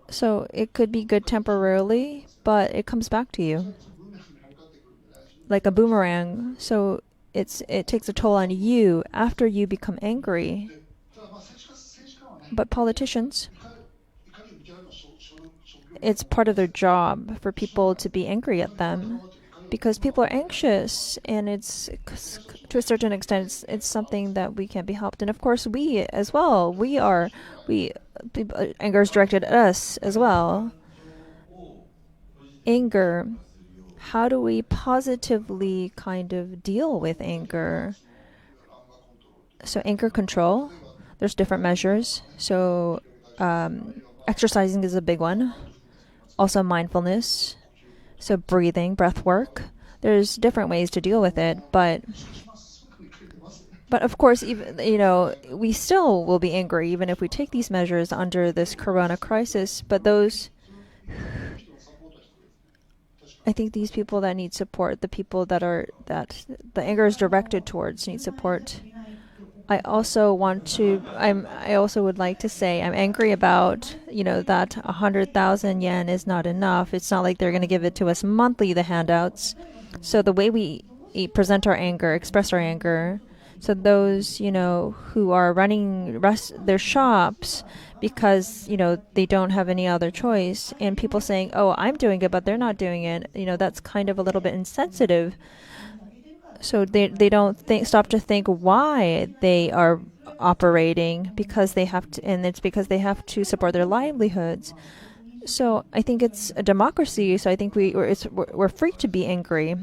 So it could be good temporarily, but it comes back to you like a boomerang. So it takes a toll on you after you become angry. But politicians, it's part of their job for people to be angry at them because people are anxious, and it's to a certain extent it's something that we can't be helped. And of course we as well, anger is directed at us as well. Anger, how do we positively kind of deal with anger? So anger control, there's different measures. So exercising is a big one. Also mindfulness. So breathing, breath work. There's different ways to deal with it, but of course, even we still will be angry even if we take these measures under this corona crisis. But I think these people that need support, the people that the anger is directed towards, need support. I also would like to say I'm angry about, that 100,000 yen is not enough. It's not like they're going to give it to us monthly, the handouts. So the way we present our anger, express our anger, so those, who are running their shops because, they don't have any other choice, and people saying, oh, I'm doing it, but they're not doing it, that's kind of a little bit insensitive. So they don't stop to think why they are operating, because they have to, and it's because they have to support their livelihoods. So I think it's a democracy. So I think we're free to be angry.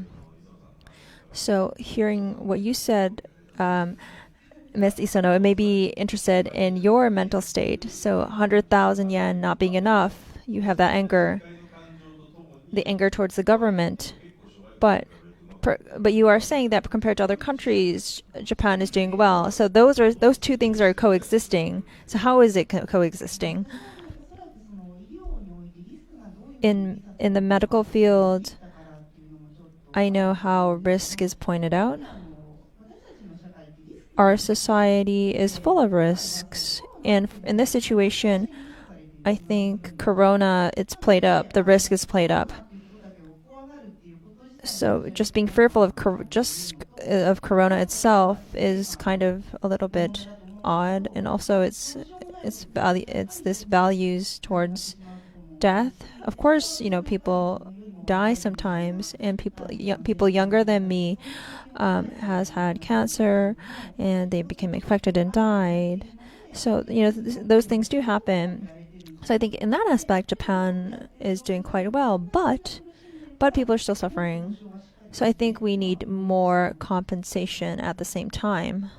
So hearing what you said, Ms. Isono, it may be interested in your mental state. So 100,000 yen not being enough, you have that anger, the anger towards the government, but you are saying that compared to other countries, Japan is doing well. So those two things are coexisting. So how is it coexisting? In the medical field, I know how risk is pointed out. Our society is full of risks, and in this situation, I think Corona, it's played up. The risk is played up. So just being fearful of Corona itself is kind of a little bit odd, and also it's this values towards death. Of course, people die sometimes, and people younger than me has had cancer, and they became infected and died. So those things do happen. So I think in that aspect, Japan is doing quite well, but people are still suffering. So I think we need more compensation at the same time.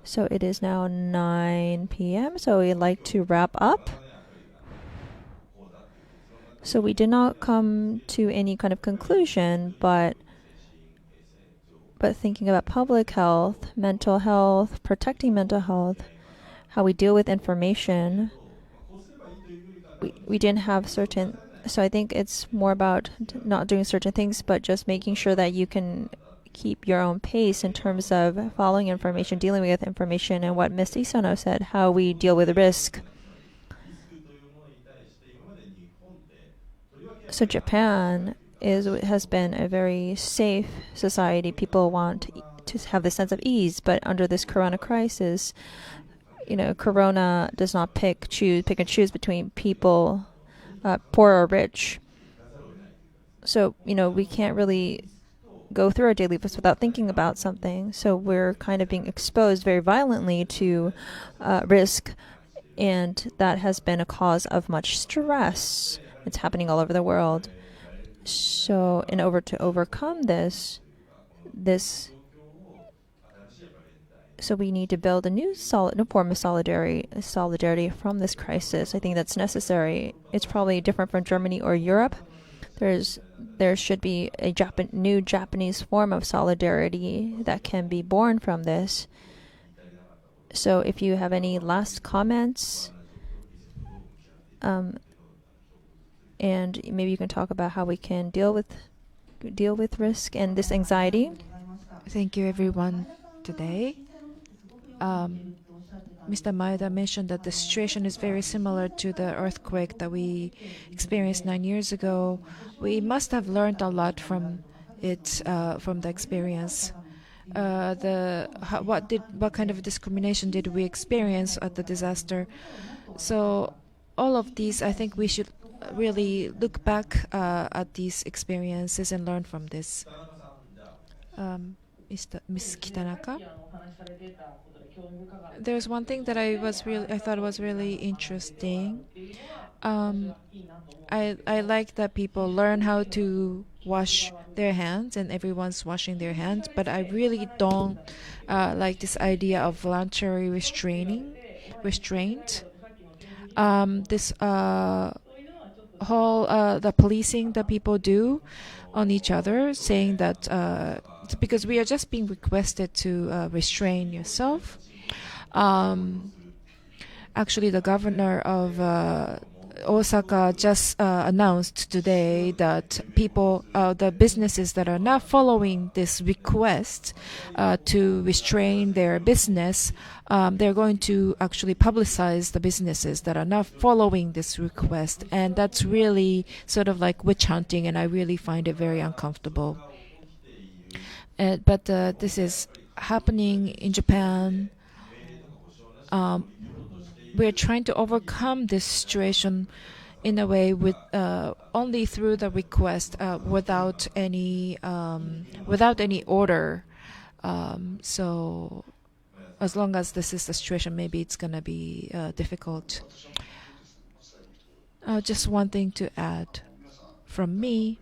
So it is now 9 p.m., so we'd like to wrap up. So we did not come to any kind of conclusion, but thinking about public health, mental health, protecting mental health, how we deal with information, we didn't have certain. So I think it's more about not doing certain things, but just making sure that you can keep your own pace in terms of following information, dealing with information, and what Ms. Isono said, how we deal with risk. So Japan has been a very safe society. People want to have the sense of ease, but under this Corona crisis, Corona does not pick and choose between people, poor or rich. So we can't really go through our daily lives without thinking about something. So we're kind of being exposed very violently to risk, and that has been a cause of much stress. It's happening all over the world. So in order to overcome this So we need to build a new form of solidarity from this crisis. I think that's necessary. It's probably different from Germany or Europe. There should be a new Japanese form of solidarity that can be born from this. So if you have any last comments, and maybe you can talk about how we can deal with risk and this anxiety. Thank you, everyone, today. Mr. Maeda mentioned that the situation is very similar to the earthquake that we experienced 9 years ago. We must have learned a lot from it, from the experience. What kind of discrimination did we experience at the disaster? So all of these, I think we should really look back at these experiences and learn from this. Ms. Kitanaka? There's one thing that I thought was really interesting. I like that people learn how to wash their hands and everyone's washing their hands, but I really don't like this idea of voluntary restraint. This whole the policing that people do on each other, saying that it's because we are just being requested to restrain yourself. Actually, the governor of Osaka just announced today that the businesses that are not following this request to restrain their business, they're going to actually publicize the businesses that are not following this request. And that's really sort of like witch hunting, and I really find it very uncomfortable. But this is happening in Japan. We're trying to overcome this situation in a way with only through the request, without any order. So as long as this is the situation, maybe it's gonna be difficult. Just one thing to add from me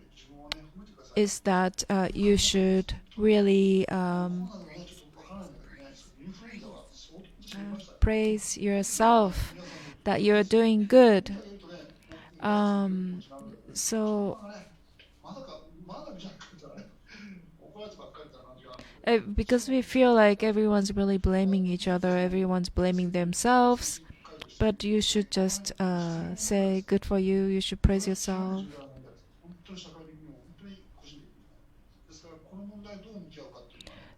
is that you should really praise yourself that you're doing good. So because we feel like everyone's really blaming each other, everyone's blaming themselves, but you should just say good for you. You should praise yourself.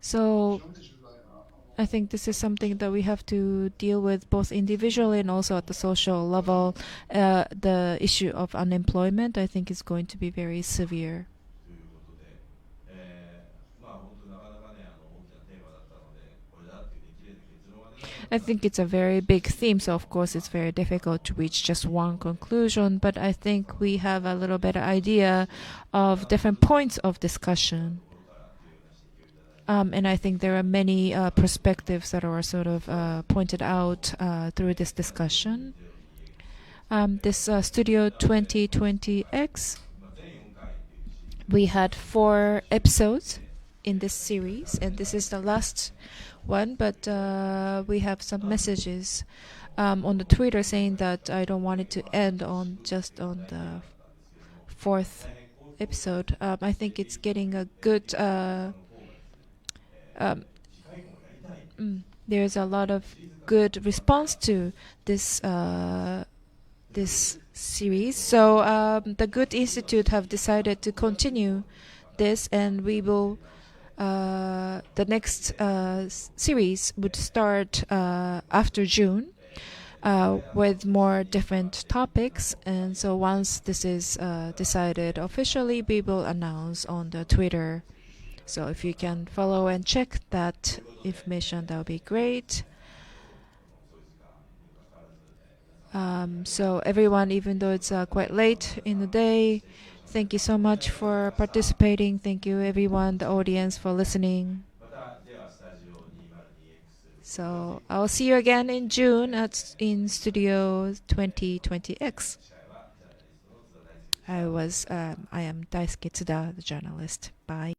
So I think this is something that we have to deal with both individually and also at the social level. The issue of unemployment, I think, is going to be very severe. I think it's a very big theme, so of course it's very difficult to reach just one conclusion, but I think we have a little better idea of different points of discussion. And I think there are many perspectives that are sort of pointed out through this discussion. This Studio 2020X, we had 4 episodes in this series, and this is the last one, but we have some messages on the Twitter saying that I don't want it to end on the 4th episode. I think it's getting a good there's a lot of good response to this this series. So the Goethe-Institut have decided to continue this, and we will the next series would start after June with more different topics. And so once this is decided officially, we will announce on the Twitter. So if you can follow and check that information, that would be great. So everyone, even though it's quite late in the day, thank you so much for participating. Thank you, everyone, the audience, for listening. So I'll see you again in June in Studio 2020X. I am Daisuke Tsuda, the journalist. Bye.